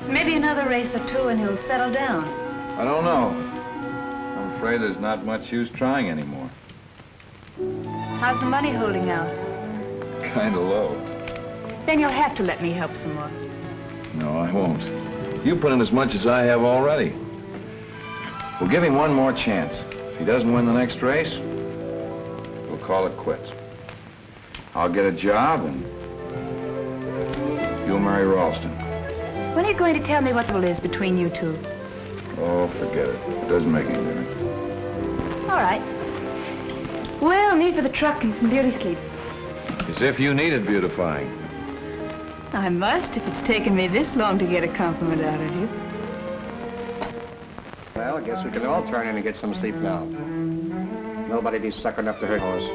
Speaker 16: Maybe another race or two and he'll settle down.
Speaker 2: I don't know. I'm afraid there's not much use trying anymore.
Speaker 16: How's the money holding out?
Speaker 2: Kind of low.
Speaker 16: Then you'll have to let me help some more.
Speaker 2: No, I won't. You put in as much as I have already. We'll give him one more chance. If he doesn't win the next race, we'll call it quits. I'll get a job and you'll marry Ralston.
Speaker 16: When are you going to tell me what the deal is between you two?
Speaker 2: Oh, forget it. It doesn't make any difference.
Speaker 16: All right. Well, me for the truck and some beauty sleep.
Speaker 2: As if you needed beautifying.
Speaker 16: I must if it's taken me this long to get a compliment out of you.
Speaker 5: Well, I guess we can all turn in and get some sleep now. Nobody be sucker enough to hurt a horse.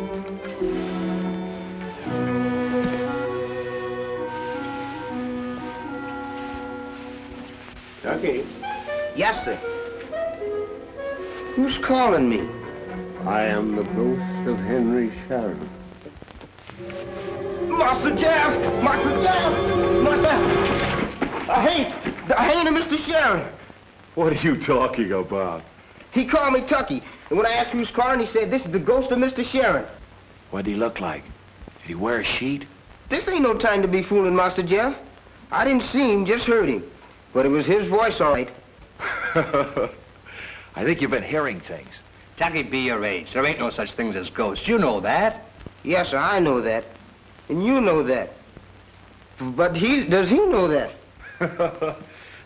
Speaker 3: Tucky,
Speaker 4: Yes, sir. Who's calling me?
Speaker 3: I am the ghost of Henry Sharon.
Speaker 4: Master Jeff! Master Jeff! Master! I hate Mr. Sharon.
Speaker 2: What are you talking about?
Speaker 4: He called me Tucky, and when I asked who's calling, he said, this is the ghost of Mr. Sharon.
Speaker 6: What'd he look like? Did he wear a sheet?
Speaker 4: This ain't no time to be fooling, Master Jeff. I didn't see him, just heard him. But it was his voice, all right.
Speaker 6: I think you've been hearing things.
Speaker 5: Tucky, be your age. There ain't no such things as ghosts. You know that.
Speaker 4: Yes, sir, I know that. And you know that. But does he know that?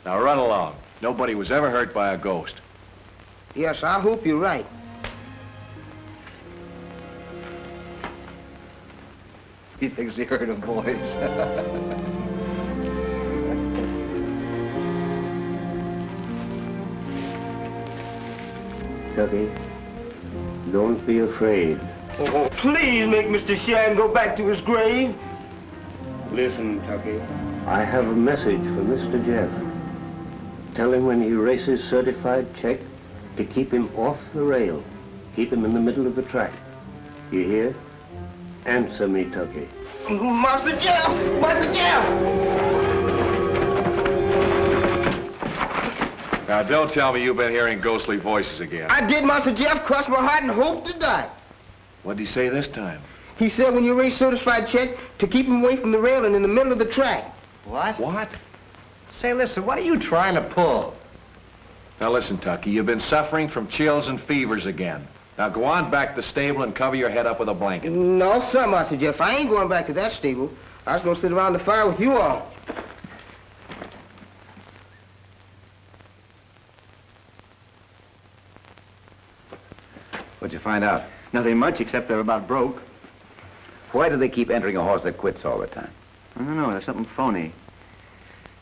Speaker 6: Now run along. Nobody was ever hurt by a ghost.
Speaker 4: Yes, I hope you're right.
Speaker 5: He thinks he heard a voice.
Speaker 3: Tucky, don't be afraid.
Speaker 4: Oh, please make Mr. Sharon go back to his grave.
Speaker 3: Listen, Tucky. I have a message for Mr. Jeff. Tell him when he races certified check to keep him off the rail. Keep him in the middle of the track. You hear? Answer me, Tucky.
Speaker 4: Master Jeff! Master Jeff!
Speaker 2: Now, don't tell me you've been hearing ghostly voices again.
Speaker 4: I did, Master Jeff. Crossed my heart and hoped to die.
Speaker 6: What'd he say this time?
Speaker 4: He said when you race certified check to keep him away from the rail and in the middle of the track.
Speaker 5: What?
Speaker 6: What?
Speaker 5: Say, listen, what are you trying to pull?
Speaker 2: Now, listen, Tucky, you've been suffering from chills and fevers again. Now, go on back to the stable and cover your head up with a blanket.
Speaker 4: No, sir, Master Jeff. I ain't going back to that stable. I was going to sit around the fire with you all.
Speaker 6: What'd you find out?
Speaker 10: Nothing much, except they're about broke.
Speaker 6: Why do they keep entering a horse that quits all the time?
Speaker 10: I don't know, there's something phony.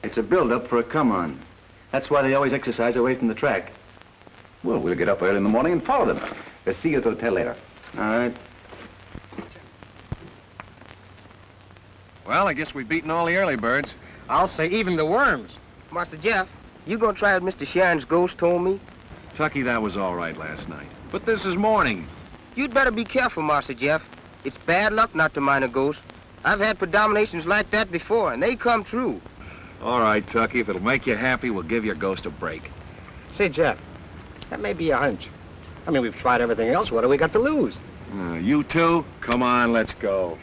Speaker 10: It's a build-up for a come-on. That's why they always exercise away from the track.
Speaker 6: Well, we'll get up early in the morning and follow them. We'll see you at the hotel later.
Speaker 10: All right.
Speaker 2: Well, I guess we've beaten all the early birds.
Speaker 5: I'll say even the worms.
Speaker 4: Master Jeff, you going to try what Mr. Sharon's ghost told me?
Speaker 2: Tucky, that was all right last night. But this is morning.
Speaker 4: You'd better be careful, Master Jeff. It's bad luck not to mind a ghost. I've had predominations like that before, and they come true.
Speaker 2: All right, Tucky, if it'll make you happy, we'll give your ghost a break.
Speaker 5: Say, Jeff, that may be a hunch. I mean, we've tried everything else. What do we got to lose?
Speaker 2: You two? Come on, let's go.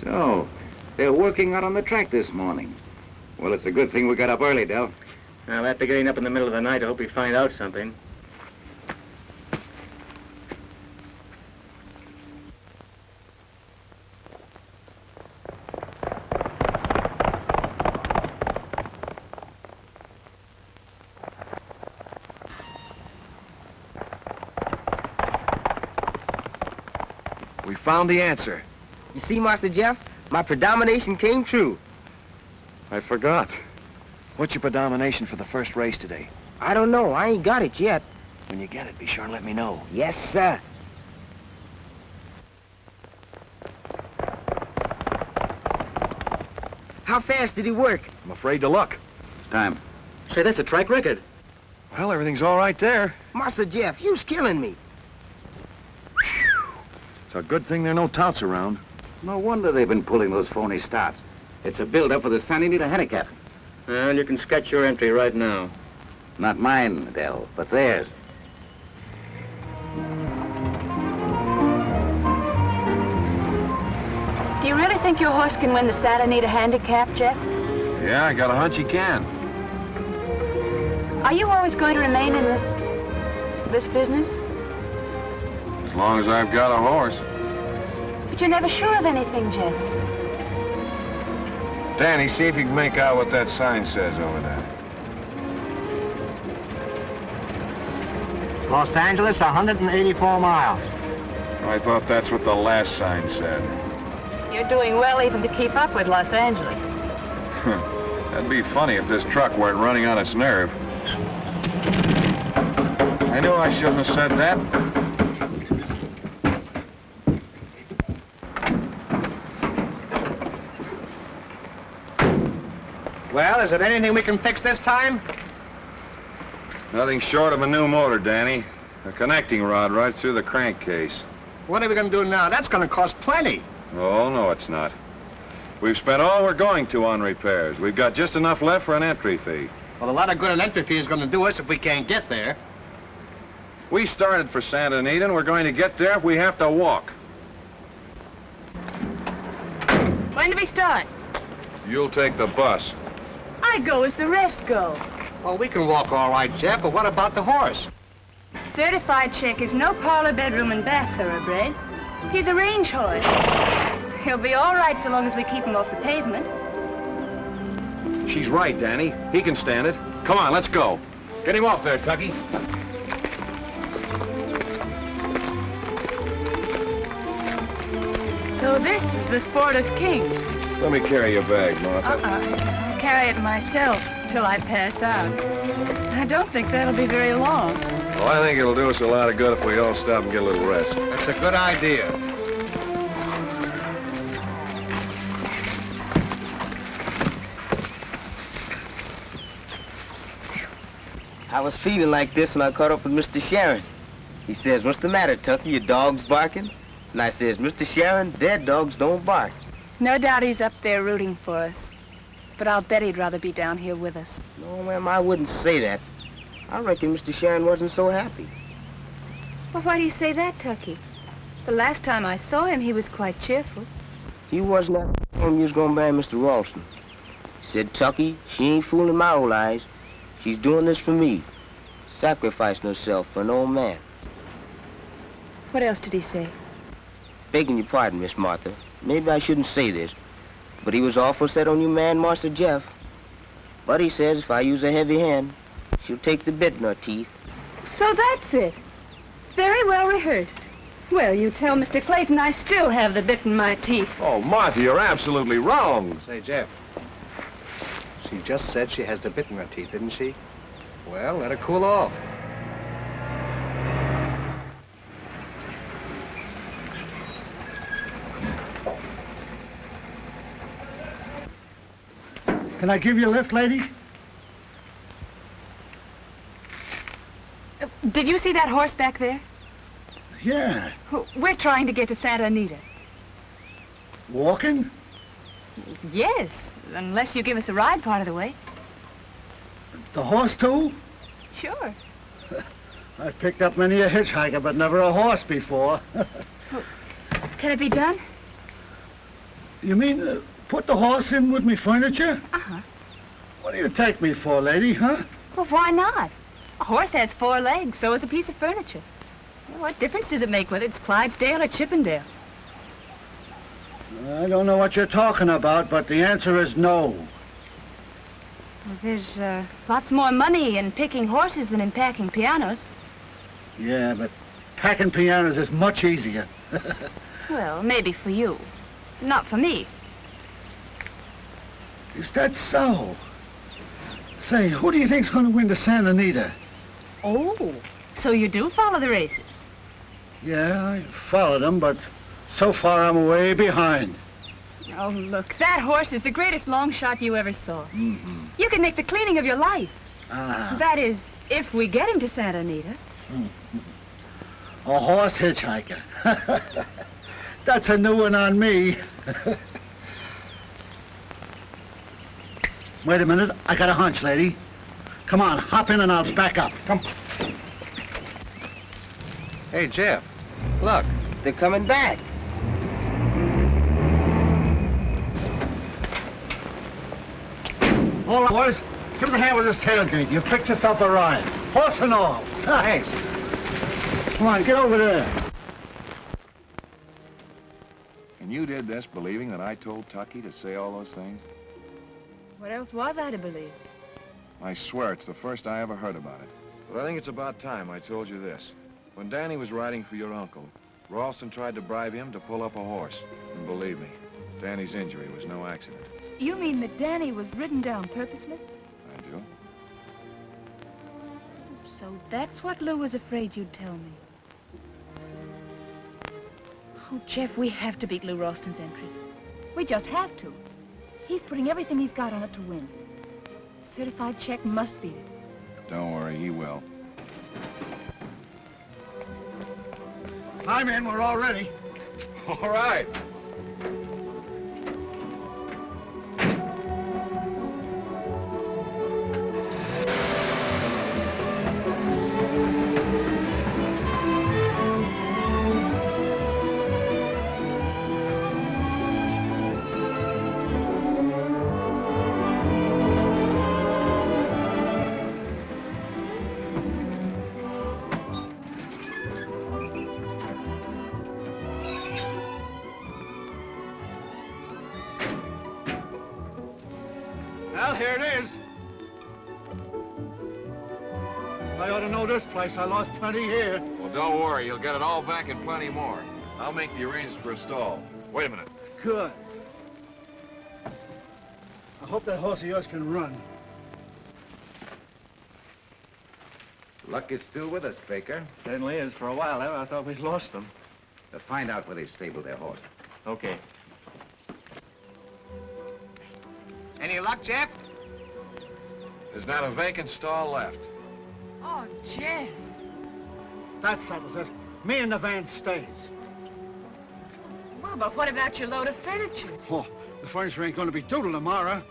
Speaker 6: So, they're working out on the track this morning. Well, it's a good thing we got up early, Del.
Speaker 10: Well, after getting up in the middle of the night, I hope we find out something.
Speaker 2: We found the answer.
Speaker 4: You see, Master Jeff, my predomination came true.
Speaker 2: I forgot. What's your predomination for the first race today?
Speaker 4: I don't know. I ain't got it yet.
Speaker 2: When you get it, be sure and let me know.
Speaker 4: Yes, sir. How fast did he work?
Speaker 2: I'm afraid to look.
Speaker 6: Time.
Speaker 10: Say, that's a track record.
Speaker 2: Well, everything's all right there.
Speaker 4: Master Jeff, you's killing me.
Speaker 2: It's a good thing there are no touts around.
Speaker 6: No wonder they've been pulling those phony starts. It's a build-up for the Santa Anita handicap.
Speaker 10: Well, you can sketch your entry right now.
Speaker 6: Not mine, Adele, but theirs.
Speaker 7: Do you really think your horse can win the Santa Anita handicap, Jeff?
Speaker 2: Yeah, I got a hunch he can.
Speaker 7: Are you always going to remain in this business?
Speaker 2: As long as I've got a horse.
Speaker 7: But you're never sure of anything, Jeff.
Speaker 2: Danny, see if you can make out what that sign says over there.
Speaker 5: Los Angeles, 184 miles.
Speaker 2: I thought that's what the last sign said.
Speaker 7: You're doing well even to keep up with Los Angeles.
Speaker 2: That'd be funny if this truck weren't running on its nerve. I knew I shouldn't have said that.
Speaker 5: Well, is there anything we can fix this time?
Speaker 2: Nothing short of a new motor, Danny. A connecting rod right through the crankcase.
Speaker 5: What are we going to do now? That's going to cost plenty.
Speaker 2: Oh, no, it's not. We've spent all we're going to on repairs. We've got just enough left for an entry fee.
Speaker 5: Well, a lot of good an entry fee is going to do us if we can't get there.
Speaker 2: We started for Santa Anita, and we're going to get there if we have to walk.
Speaker 7: When do we start?
Speaker 2: You'll take the bus.
Speaker 7: I go as the rest go.
Speaker 5: Well, we can walk all right, Jeff, but what about the horse?
Speaker 7: Certified check is no parlor, bedroom, and bath thoroughbred. He's a range horse. He'll be all right so long as we keep him off the pavement.
Speaker 2: She's right, Danny. He can stand it. Come on, let's go. Get him off there, Tucky.
Speaker 7: So this is the sport of kings.
Speaker 2: Let me carry your bag, Martha.
Speaker 7: I'll carry it myself till I pass out. I don't think that'll be very long.
Speaker 2: Well, I think it'll do us a lot of good if we all stop and get a little rest.
Speaker 5: That's a good idea.
Speaker 4: I was feeling like this when I caught up with Mr. Sharon. He says, "What's the matter, Tucky? Your dog's barking?" And I says, "Mr. Sharon, dead dogs don't bark."
Speaker 7: No doubt he's up there rooting for us. But I'll bet he'd rather be down here with us.
Speaker 4: No, ma'am, I wouldn't say that. I reckon Mr. Sharon wasn't so happy.
Speaker 7: Well, why do you say that, Tucky? The last time I saw him, he was quite cheerful.
Speaker 4: He wasn't happy when you was going to marry Mr. Ralston. He said, "Tucky, she ain't fooling my old eyes. She's doing this for me, sacrificing herself for an old man."
Speaker 7: What else did he say?
Speaker 4: Begging your pardon, Miss Martha. Maybe I shouldn't say this, but he was awful set on you man, Master Jeff. But he says if I use a heavy hand, she'll take the bit in her teeth.
Speaker 7: So that's it. Very well rehearsed. Well, you tell Mr. Clayton I still have the bit in my teeth.
Speaker 2: Oh, Martha, you're absolutely wrong.
Speaker 5: Say, Jeff, she just said she has the bit in her teeth, didn't she? Well, let her cool off.
Speaker 17: Can I give you a lift, lady?
Speaker 7: Did you see that horse back there?
Speaker 17: Yeah.
Speaker 7: We're trying to get to Santa Anita.
Speaker 17: Walking?
Speaker 7: Yes, unless you give us a ride part of the way.
Speaker 17: The horse, too?
Speaker 7: Sure.
Speaker 17: I've picked up many a hitchhiker, but never a horse before.
Speaker 7: Can it be done?
Speaker 17: You mean put the horse in with me furniture?
Speaker 7: Uh-huh.
Speaker 17: What do you take me for, lady, huh?
Speaker 7: Well, why not? A horse has 4 legs, so is a piece of furniture. Well, what difference does it make whether it's Clydesdale or Chippendale?
Speaker 17: I don't know what you're talking about, but the answer is no.
Speaker 7: Well, there's lots more money in picking horses than in packing pianos.
Speaker 17: Yeah, but packing pianos is much easier.
Speaker 7: Well, maybe for you. Not for me.
Speaker 17: Is that so? Say, who do you think's going to win the Santa Anita?
Speaker 16: Oh, so you do follow the races?
Speaker 17: Yeah, I followed them, but so far I'm way behind.
Speaker 7: Oh, look, that horse is the greatest long shot you ever saw.
Speaker 17: Mm-hmm.
Speaker 7: You could make the cleaning of your life.
Speaker 17: Ah.
Speaker 7: That is, if we get him to Santa Anita.
Speaker 17: A horse hitchhiker. That's a new one on me. Wait a minute, I got a hunch, lady. Come on, hop in and I'll back up. Come.
Speaker 5: Hey, Jeff, look.
Speaker 4: They're coming back.
Speaker 17: All right, boys. Give us a hand with this tailgate. You picked yourself a ride. Horse and all. Thanks. Come on, get over there.
Speaker 2: And you did this believing that I told Tucky to say all those things?
Speaker 7: What else was I to believe?
Speaker 2: I swear it's the first I ever heard about it. But I think it's about time I told you this. When Danny was riding for your uncle, Ralston tried to bribe him to pull up a horse. And believe me, Danny's injury was no accident.
Speaker 16: You mean that Danny was ridden down purposely?
Speaker 2: I do.
Speaker 16: So that's what Lew was afraid you'd tell me. Oh, Jeff, we have to beat Lew Ralston's entry. We just have to. He's putting everything he's got on it to win. Certified check must beat it.
Speaker 2: Don't worry, he will.
Speaker 17: Climb in, we're all ready.
Speaker 2: All right.
Speaker 17: Well, here it is. I ought to know this place. I lost plenty here.
Speaker 2: Well, don't worry. You'll get it all back and plenty more. I'll make the arrangements for a stall. Wait a minute.
Speaker 17: Good. I hope that horse of yours can run.
Speaker 6: Luck is still with us, Baker.
Speaker 10: Certainly is. For a while there, I thought we'd lost them.
Speaker 6: Find out where they've stabled their horse.
Speaker 10: Okay.
Speaker 5: Any luck, Jeff?
Speaker 2: There's not a vacant stall left.
Speaker 16: Oh, Jeff.
Speaker 17: That settles it. Me and the van stays.
Speaker 16: Well, but what about your load of furniture?
Speaker 17: Oh, the furniture ain't going to be due till tomorrow.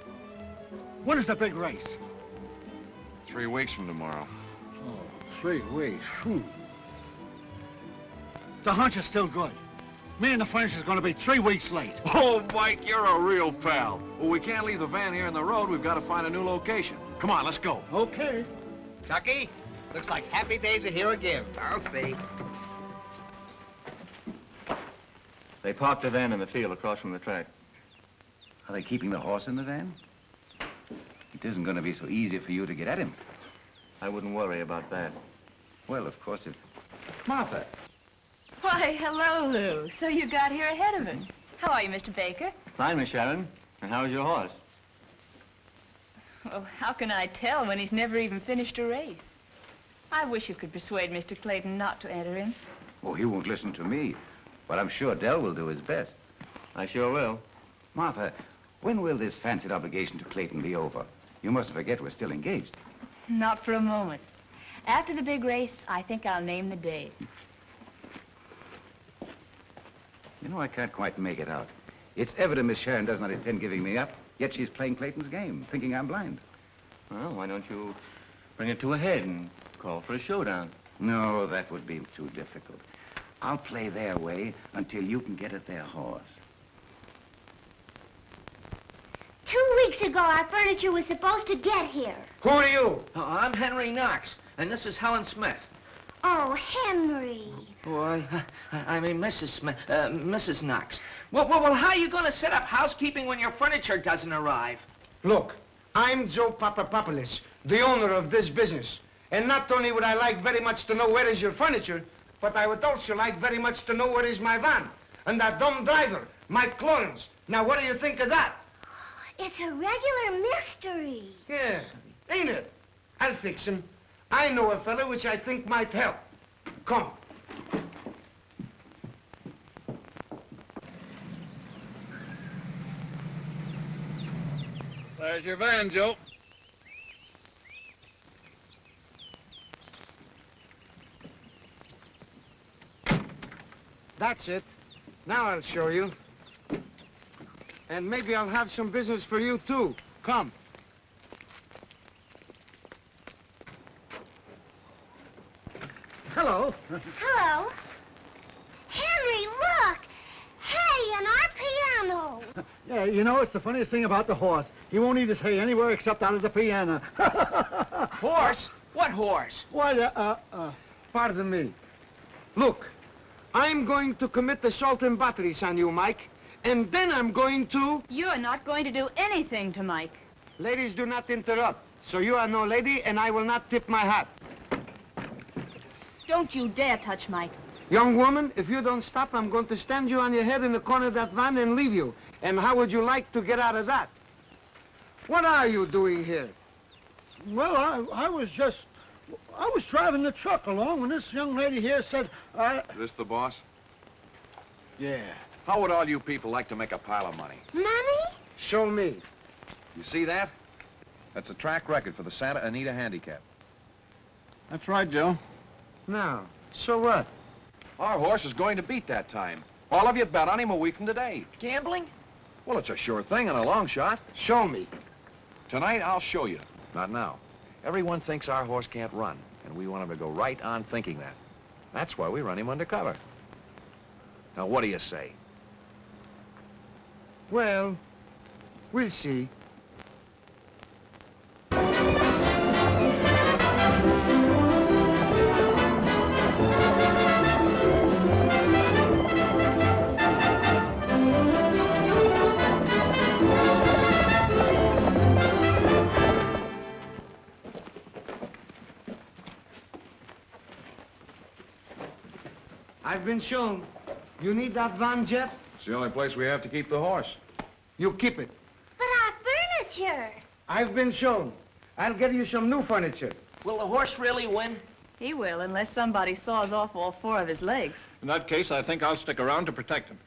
Speaker 17: When is the big race?
Speaker 2: 3 weeks from tomorrow.
Speaker 17: Oh, 3 weeks. The hunch is still good. Me and the furniture's going to be 3 weeks late.
Speaker 2: Oh, Mike, you're a real pal. Well, we can't leave the van here in the road. We've got to find a new location. Come on, let's go.
Speaker 17: Okay.
Speaker 5: Tucky, looks like happy days are here again. I'll see.
Speaker 10: They parked the van in the field across from the track.
Speaker 6: Are they keeping the horse in the van? It isn't going to be so easy for you to get at him.
Speaker 10: I wouldn't worry about that.
Speaker 6: Well, of course, if... Martha.
Speaker 16: Why, hello, Lew. So you got here ahead of us. How are you, Mr. Baker?
Speaker 10: Fine, Miss Sharon. And how's your horse?
Speaker 16: Well, how can I tell when he's never even finished a race? I wish you could persuade Mr. Clayton not to enter him.
Speaker 6: Oh, he won't listen to me. But I'm sure Dell will do his best.
Speaker 10: I sure will.
Speaker 6: Martha, when will this fancied obligation to Clayton be over? You mustn't forget we're still engaged.
Speaker 7: Not for a moment. After the big race, I think I'll name the day.
Speaker 6: You know, I can't quite make it out. It's evident Miss Sharon does not intend giving me up, yet she's playing Clayton's game, thinking I'm blind.
Speaker 10: Well, why don't you bring it to a head and call for a showdown?
Speaker 6: No, that would be too difficult. I'll play their way until you can get at their horse.
Speaker 18: 2 weeks ago, our furniture was supposed to get here.
Speaker 19: Who are you? I'm Henry Knox, and this is Helen Smith.
Speaker 18: Oh, Henry.
Speaker 19: Oh, I mean Mrs. Smith, Mrs. Knox. Well, how are you going to set up housekeeping when your furniture doesn't arrive?
Speaker 20: Look, I'm Joe Papapopoulos, the owner of this business. And not only would I like very much to know where is your furniture, but I would also like very much to know where is my van. And that dumb driver, Mike Lawrence. Now, what do you think of that?
Speaker 18: It's a regular mystery.
Speaker 20: Yeah, ain't it? I'll fix him. I know a fellow which I think might help. Come.
Speaker 2: There's your van, Joe.
Speaker 20: That's it. Now I'll show you. And maybe I'll have some business for you, too. Come. Hello.
Speaker 18: Hello. Henry, look! Hay and our piano.
Speaker 17: Yeah, you know, it's the funniest thing about the horse. He won't eat his hay anywhere except out of the piano.
Speaker 19: Horse? What horse?
Speaker 20: Why, pardon me. Look, I'm going to commit assault and batteries on you, Mike. And then I'm going to...
Speaker 16: You're not going to do anything to Mike.
Speaker 20: Ladies do not interrupt. So you are no lady, and I will not tip my hat.
Speaker 16: Don't you dare touch Mike.
Speaker 20: Young woman, if you don't stop, I'm going to stand you on your head in the corner of that van and leave you. And how would you like to get out of that? What are you doing here?
Speaker 17: Well, I was driving the truck along when this young lady here said,
Speaker 2: Is this the boss?
Speaker 20: Yeah.
Speaker 2: How would all you people like to make a pile of money?
Speaker 18: Money?
Speaker 20: Show me.
Speaker 2: You see that? That's a track record for the Santa Anita Handicap.
Speaker 17: That's right, Joe.
Speaker 20: Now, so what?
Speaker 2: Our horse is going to beat that time. All of you bet on him a week from today.
Speaker 19: Gambling?
Speaker 2: Well, it's a sure thing and a long shot.
Speaker 20: Show me.
Speaker 2: Tonight, I'll show you. Not now. Everyone thinks our horse can't run, and we want him to go right on thinking that. That's why we run him undercover. Now, what do you say?
Speaker 20: Well, we'll see. I've been shown. You need that van, Jeff?
Speaker 2: It's the only place we have to keep the horse.
Speaker 20: You keep it.
Speaker 18: But our furniture.
Speaker 20: I've been shown. I'll get you some new furniture.
Speaker 19: Will the horse really win?
Speaker 16: He will, unless somebody saws off all 4 of his legs.
Speaker 17: In that case, I think I'll stick around to protect him.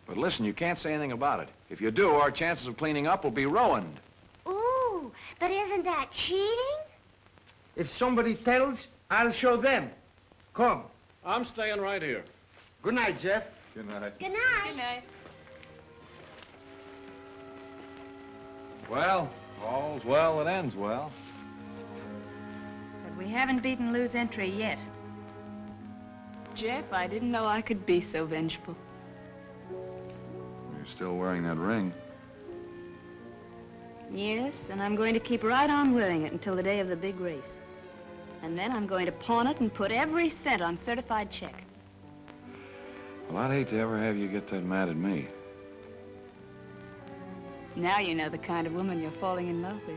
Speaker 2: But listen, you can't say anything about it. If you do, our chances of cleaning up will be ruined.
Speaker 18: Ooh, but isn't that cheating?
Speaker 20: If somebody tells, I'll show them. Come.
Speaker 17: I'm staying right here.
Speaker 20: Good night, Jeff.
Speaker 2: Good night.
Speaker 18: Good night.
Speaker 16: Good night.
Speaker 2: Well, all's well that ends well.
Speaker 16: But we haven't beaten Lew's entry yet. Jeff, I didn't know I could be so vengeful.
Speaker 2: You're still wearing that ring.
Speaker 16: Yes, and I'm going to keep right on wearing it until the day of the big race. And then I'm going to pawn it and put every cent on certified check.
Speaker 2: Well, I'd hate to ever have you get that mad at me.
Speaker 16: Now you know the kind of woman you're falling in love with.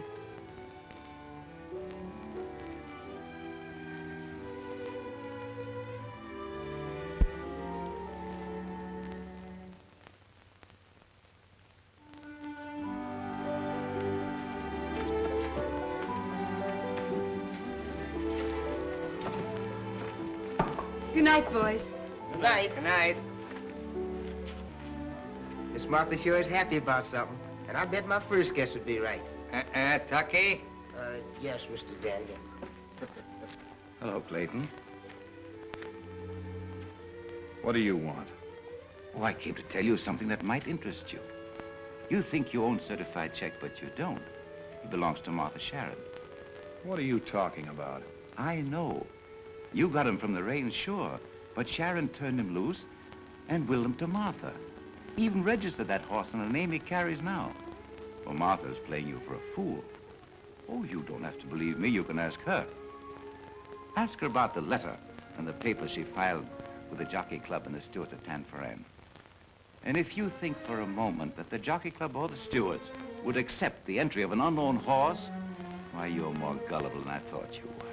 Speaker 16: Good night, boys.
Speaker 4: Good night. Good night. Miss Martha sure is happy about something. And I bet my first guess would be right.
Speaker 5: Tucky?
Speaker 4: Yes, Mr. Daniel.
Speaker 6: Hello, Clayton.
Speaker 2: What do you want?
Speaker 6: Oh, I came to tell you something that might interest you. You think you own certified check, but you don't. It belongs to Martha Sharon.
Speaker 2: What are you talking about?
Speaker 6: I know. You got him from the range, sure. But Sharon turned him loose and willed him to Martha. Even registered that horse in the name he carries now. Well, Martha's playing you for a fool. Oh, you don't have to believe me. You can ask her. Ask her about the letter and the papers she filed with the Jockey Club and the stewards at Tanforan. And if you think for a moment that the Jockey Club or the stewards would accept the entry of an unknown horse, why, you're more gullible than I thought you were.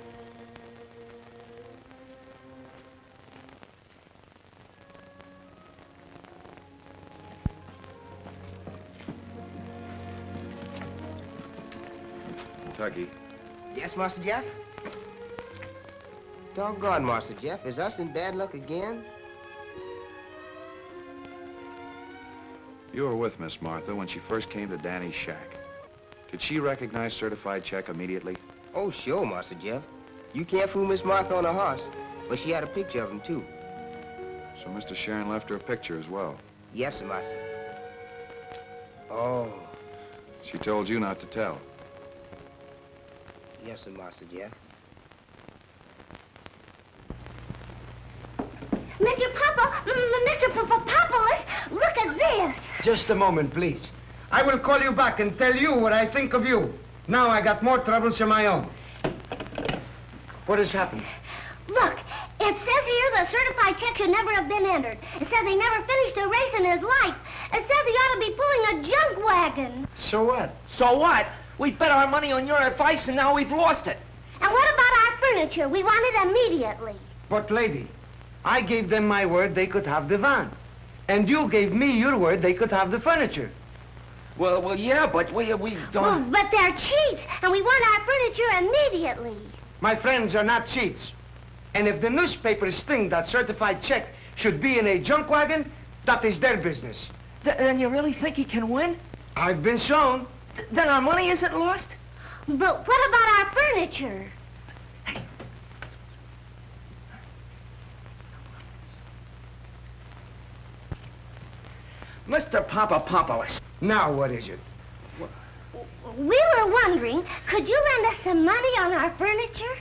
Speaker 2: Tucky.
Speaker 4: Yes, Master Jeff? Doggone, Master Jeff. Is us in bad luck again?
Speaker 2: You were with Miss Martha when she first came to Danny's shack. Did she recognize certified check immediately?
Speaker 4: Oh, sure, Master Jeff. You can't fool Miss Martha on a horse. But she had a picture of him, too.
Speaker 2: So Mr. Sharon left her a picture as well.
Speaker 4: Yes, sir, Master. Oh.
Speaker 2: She told you not to tell.
Speaker 4: Yes, sir, Master Jeff.
Speaker 18: Mr. Papolis, look at this.
Speaker 20: Just a moment, please. I will call you back and tell you what I think of you. Now I got more troubles of my own. What has happened?
Speaker 18: Look, it says here the certified check should never have been entered. It says he never finished a race in his life. It says he ought to be pulling a junk wagon.
Speaker 20: So what?
Speaker 19: So what? We bet our money on your advice and now we've lost it.
Speaker 18: And what about our furniture? We want it immediately.
Speaker 20: But, lady, I gave them my word they could have the van. And you gave me your word they could have the furniture.
Speaker 19: Well, yeah, but we don't...
Speaker 18: Well, but they're cheats, and we want our furniture immediately.
Speaker 20: My friends are not cheats. And if the newspapers think that certified check should be in a junk wagon, that is their business.
Speaker 19: Then you really think he can win?
Speaker 20: I've been shown.
Speaker 19: Then our money isn't lost?
Speaker 18: But what about our furniture?
Speaker 19: Mr. Papolis.
Speaker 20: Now what is it?
Speaker 18: We were wondering, could you lend us some money on our furniture?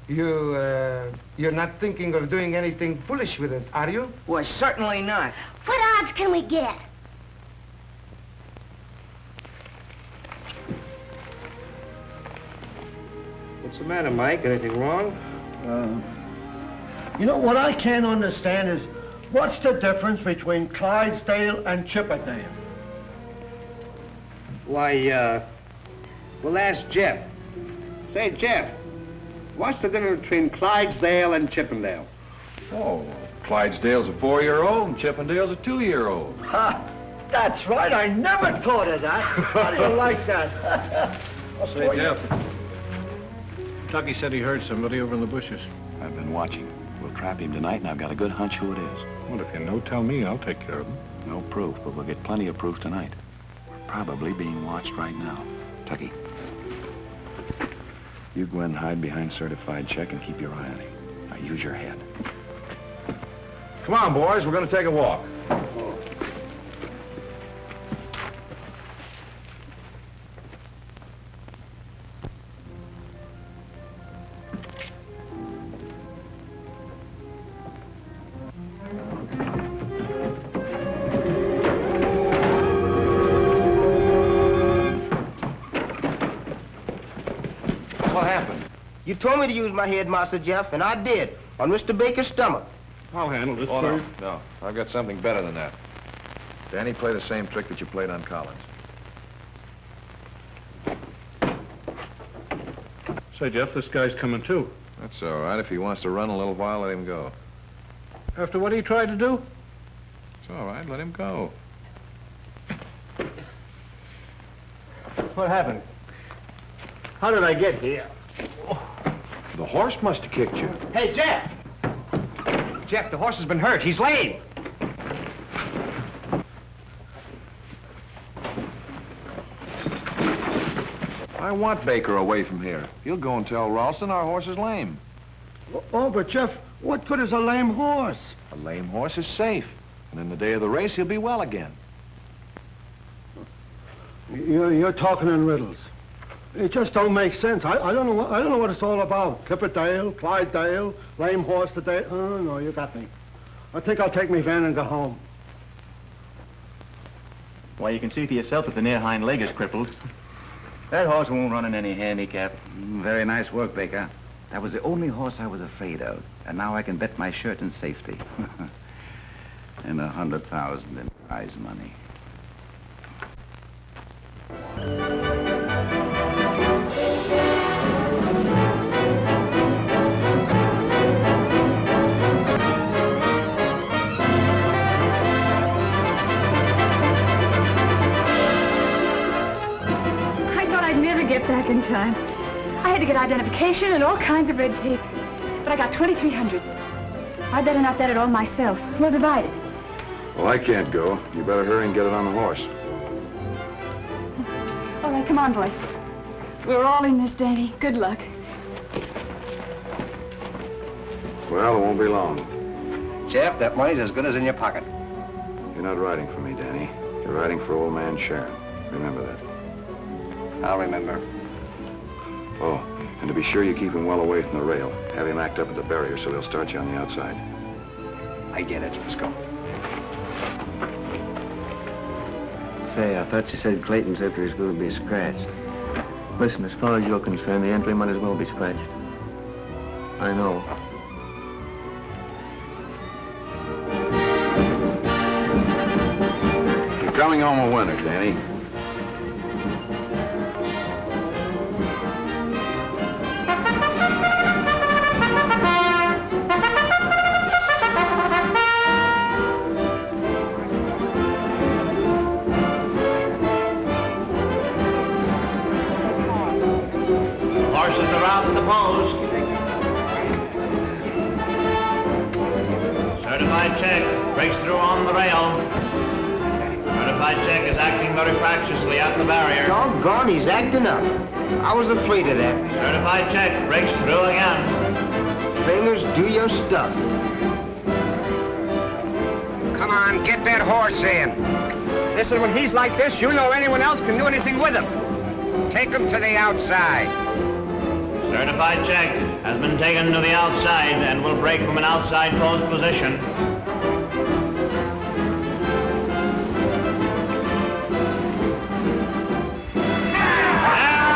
Speaker 20: You're not thinking of doing anything foolish with it, are you?
Speaker 19: Well, certainly not.
Speaker 18: What odds can we get?
Speaker 3: What's the matter, Mike? Anything wrong?
Speaker 17: You know, what I can't understand is, what's the difference between Clydesdale and Chippendale?
Speaker 5: Why, we'll ask Jeff. Say, Jeff, what's the difference between Clydesdale and Chippendale?
Speaker 2: Oh, Clydesdale's a 4-year-old and Chippendale's a 2-year-old.
Speaker 17: Ha! That's right, I never thought of that. How do you like that?
Speaker 2: Say, Jeff.
Speaker 10: Tucky said he heard somebody over in the bushes.
Speaker 9: I've been watching. We'll trap him tonight, and I've got a good hunch who it is.
Speaker 10: Well, if you know, tell me. I'll take care of him.
Speaker 9: No proof, but we'll get plenty of proof tonight. We're probably being watched right now. Tucky, you go in and hide behind certified check and keep your eye on him. Now, use your head.
Speaker 2: Come on, boys, we're going to take a walk.
Speaker 4: You told me to use my head, Master Jeff, and I did, on Mr. Baker's stomach.
Speaker 10: I'll handle this
Speaker 2: Oh,
Speaker 10: for
Speaker 2: no, no. I've got something better than that. Danny, play the same trick that you played on Collins.
Speaker 10: Say, Jeff, this guy's coming too.
Speaker 2: That's all right. If he wants to run a little while, let him go.
Speaker 10: After what he tried to do?
Speaker 2: It's all right. Let him go.
Speaker 17: What happened? How did I get here?
Speaker 2: The horse must have kicked you.
Speaker 5: Hey, Jeff! Jeff, the horse has been hurt. He's lame.
Speaker 2: I want Baker away from here. He'll go and tell Ralston our horse is lame.
Speaker 17: Oh, but Jeff, what good is a lame horse?
Speaker 2: A lame horse is safe. And in the day of the race, he'll be well again.
Speaker 17: You're talking in riddles. It just don't make sense. I don't know what it's all about. Clipperdale, Clydesdale, lame horse today. Oh, no, you got me. I think I'll take me van and go home.
Speaker 10: Why, you can see for yourself that the near hind leg is crippled. That horse won't run in any handicap.
Speaker 6: Very nice work, Baker. That was the only horse I was afraid of. And now I can bet my shirt in safety. And 100,000 in prize money.
Speaker 12: I thought I'd never get back in time.
Speaker 7: I had to get identification and all kinds of red tape. But I got $2,300. I'd better not bet it all myself. We'll divide it.
Speaker 2: Well, I can't go. You better hurry and get it on the horse.
Speaker 7: All right, come on, boys. We're all in this, Danny. Good luck.
Speaker 2: Well, it won't be long.
Speaker 5: Jeff, that money's as good as in your pocket.
Speaker 2: You're not riding for me, Danny. You're riding for old man Sharon. Remember that.
Speaker 5: I'll remember.
Speaker 2: Oh, and to be sure you keep him well away from the rail. Have him act up at the barrier so he'll start you on the outside.
Speaker 5: I get it. Let's go.
Speaker 10: Say, I thought you said Clayton's entry is going to be scratched. Listen, as far as you're concerned, the entry might as well be scratched. I know.
Speaker 2: You're coming home a winner, Danny.
Speaker 15: Horses are out at the post. Certified check breaks through on the rail. Certified check is acting very fractiously at the barrier.
Speaker 4: Doggone, he's acting up. I was afraid of that.
Speaker 15: Certified check breaks through again.
Speaker 4: Trainers, do your stuff.
Speaker 5: Come on, get that horse in. Listen, when he's like this, you know anyone else can do anything with him. Take him to the outside.
Speaker 15: Certified check has been taken to the outside and will break from an outside post position. There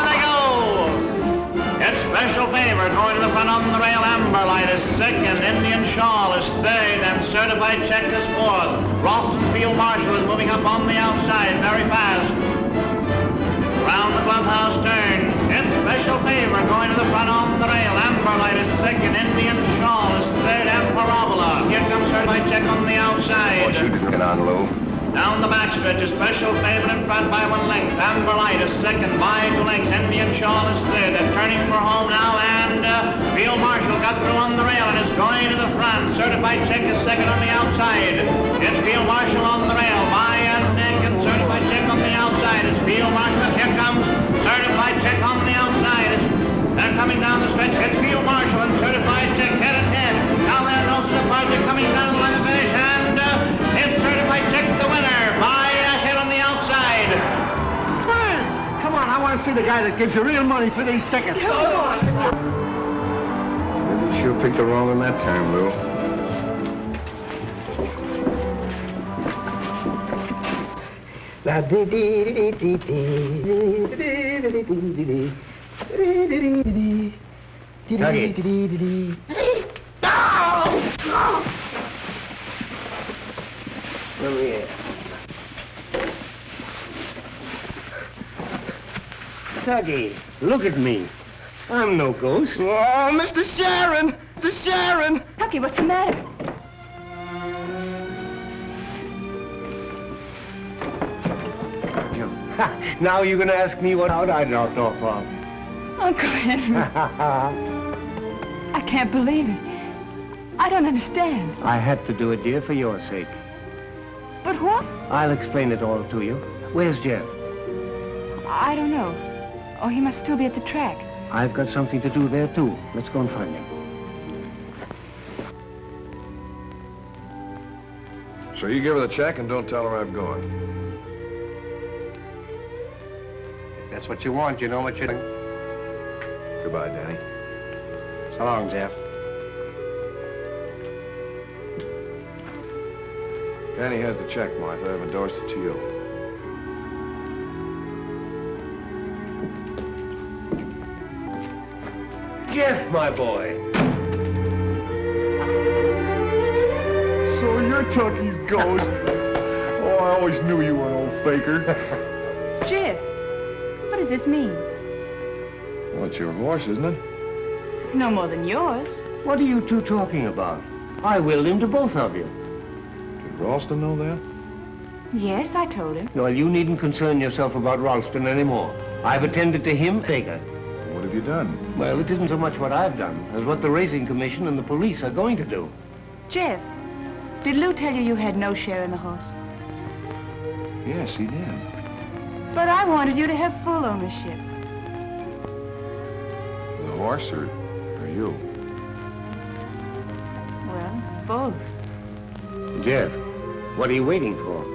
Speaker 15: they go! It's special favor going to the front on the rail. Amber Light is second, Indian Shawl is third, and certified check is fourth. Ralston's Field Marshal is moving up on the outside very fast. Round the clubhouse turn. It's special favor going to the front on the rail. Amber Light is second. Indian Shawl is third. And Parabola. Here comes certified check on the outside.
Speaker 5: Get on, Lew.
Speaker 15: Down the backstretch is special favor in front by 1 length. Amber Light is second by 2 lengths. Indian Shawl is third. And turning for home now. And Field Marshal got through on the rail and is going to the front. Certified check is second on the outside. It's Field Marshal on the rail by a neck. And certified check on the outside. It's Field Marshal. Here comes certified check on the outside. They're coming down the stretch. It's Field Marshal and certified check head and head. Now their noses apart. They're coming down the line of finish. And it's certified check the winner by a head on the outside.
Speaker 17: Come on, I want to see the guy that gives you real money for these tickets. Come on.
Speaker 2: You sure picked the wrong one that time, Lew.
Speaker 13: La dee dee dee dee dee dee dee dee.
Speaker 4: Come here.
Speaker 3: Tuggy, look at me. I'm no ghost.
Speaker 4: Oh, Mr. Sharon! Mr. Sharon!
Speaker 7: Tucky, what's the matter?
Speaker 3: Now you're going to ask me what out I don't know from.
Speaker 7: Uncle Henry. I can't believe it. I don't understand.
Speaker 3: I had to do it, dear, for your sake.
Speaker 7: But what?
Speaker 3: I'll explain it all to you. Where's Jeff?
Speaker 7: I don't know. Oh, he must still be at the track.
Speaker 3: I've got something to do there, too. Let's go and find him.
Speaker 2: So you give her the check and don't tell her I'm going.
Speaker 5: If that's what you want, you know what you're doing.
Speaker 2: Goodbye, Danny.
Speaker 5: So long, Jeff.
Speaker 2: Danny has the check, Martha. I've endorsed it to you.
Speaker 3: Jeff, my boy.
Speaker 17: So you're Tucky's ghost. Oh, I always knew you were an old faker.
Speaker 7: Jeff, what does this mean?
Speaker 2: Well, it's your horse, isn't it?
Speaker 7: No more than yours.
Speaker 3: What are you two talking about? I willed him to both of you.
Speaker 2: Did Ralston know that?
Speaker 7: Yes, I told him.
Speaker 3: Well, you needn't concern yourself about Ralston anymore. I've attended to him, Baker.
Speaker 2: What What have you done?
Speaker 3: Well, it isn't so much what I've done as what the Racing Commission and the police are going to do.
Speaker 7: Jeff, did Lew tell you you had no share in the horse?
Speaker 2: Yes, he did.
Speaker 7: But I wanted you to have full ownership.
Speaker 2: The horse or you?
Speaker 7: Well, both.
Speaker 3: Jeff, what are you waiting for?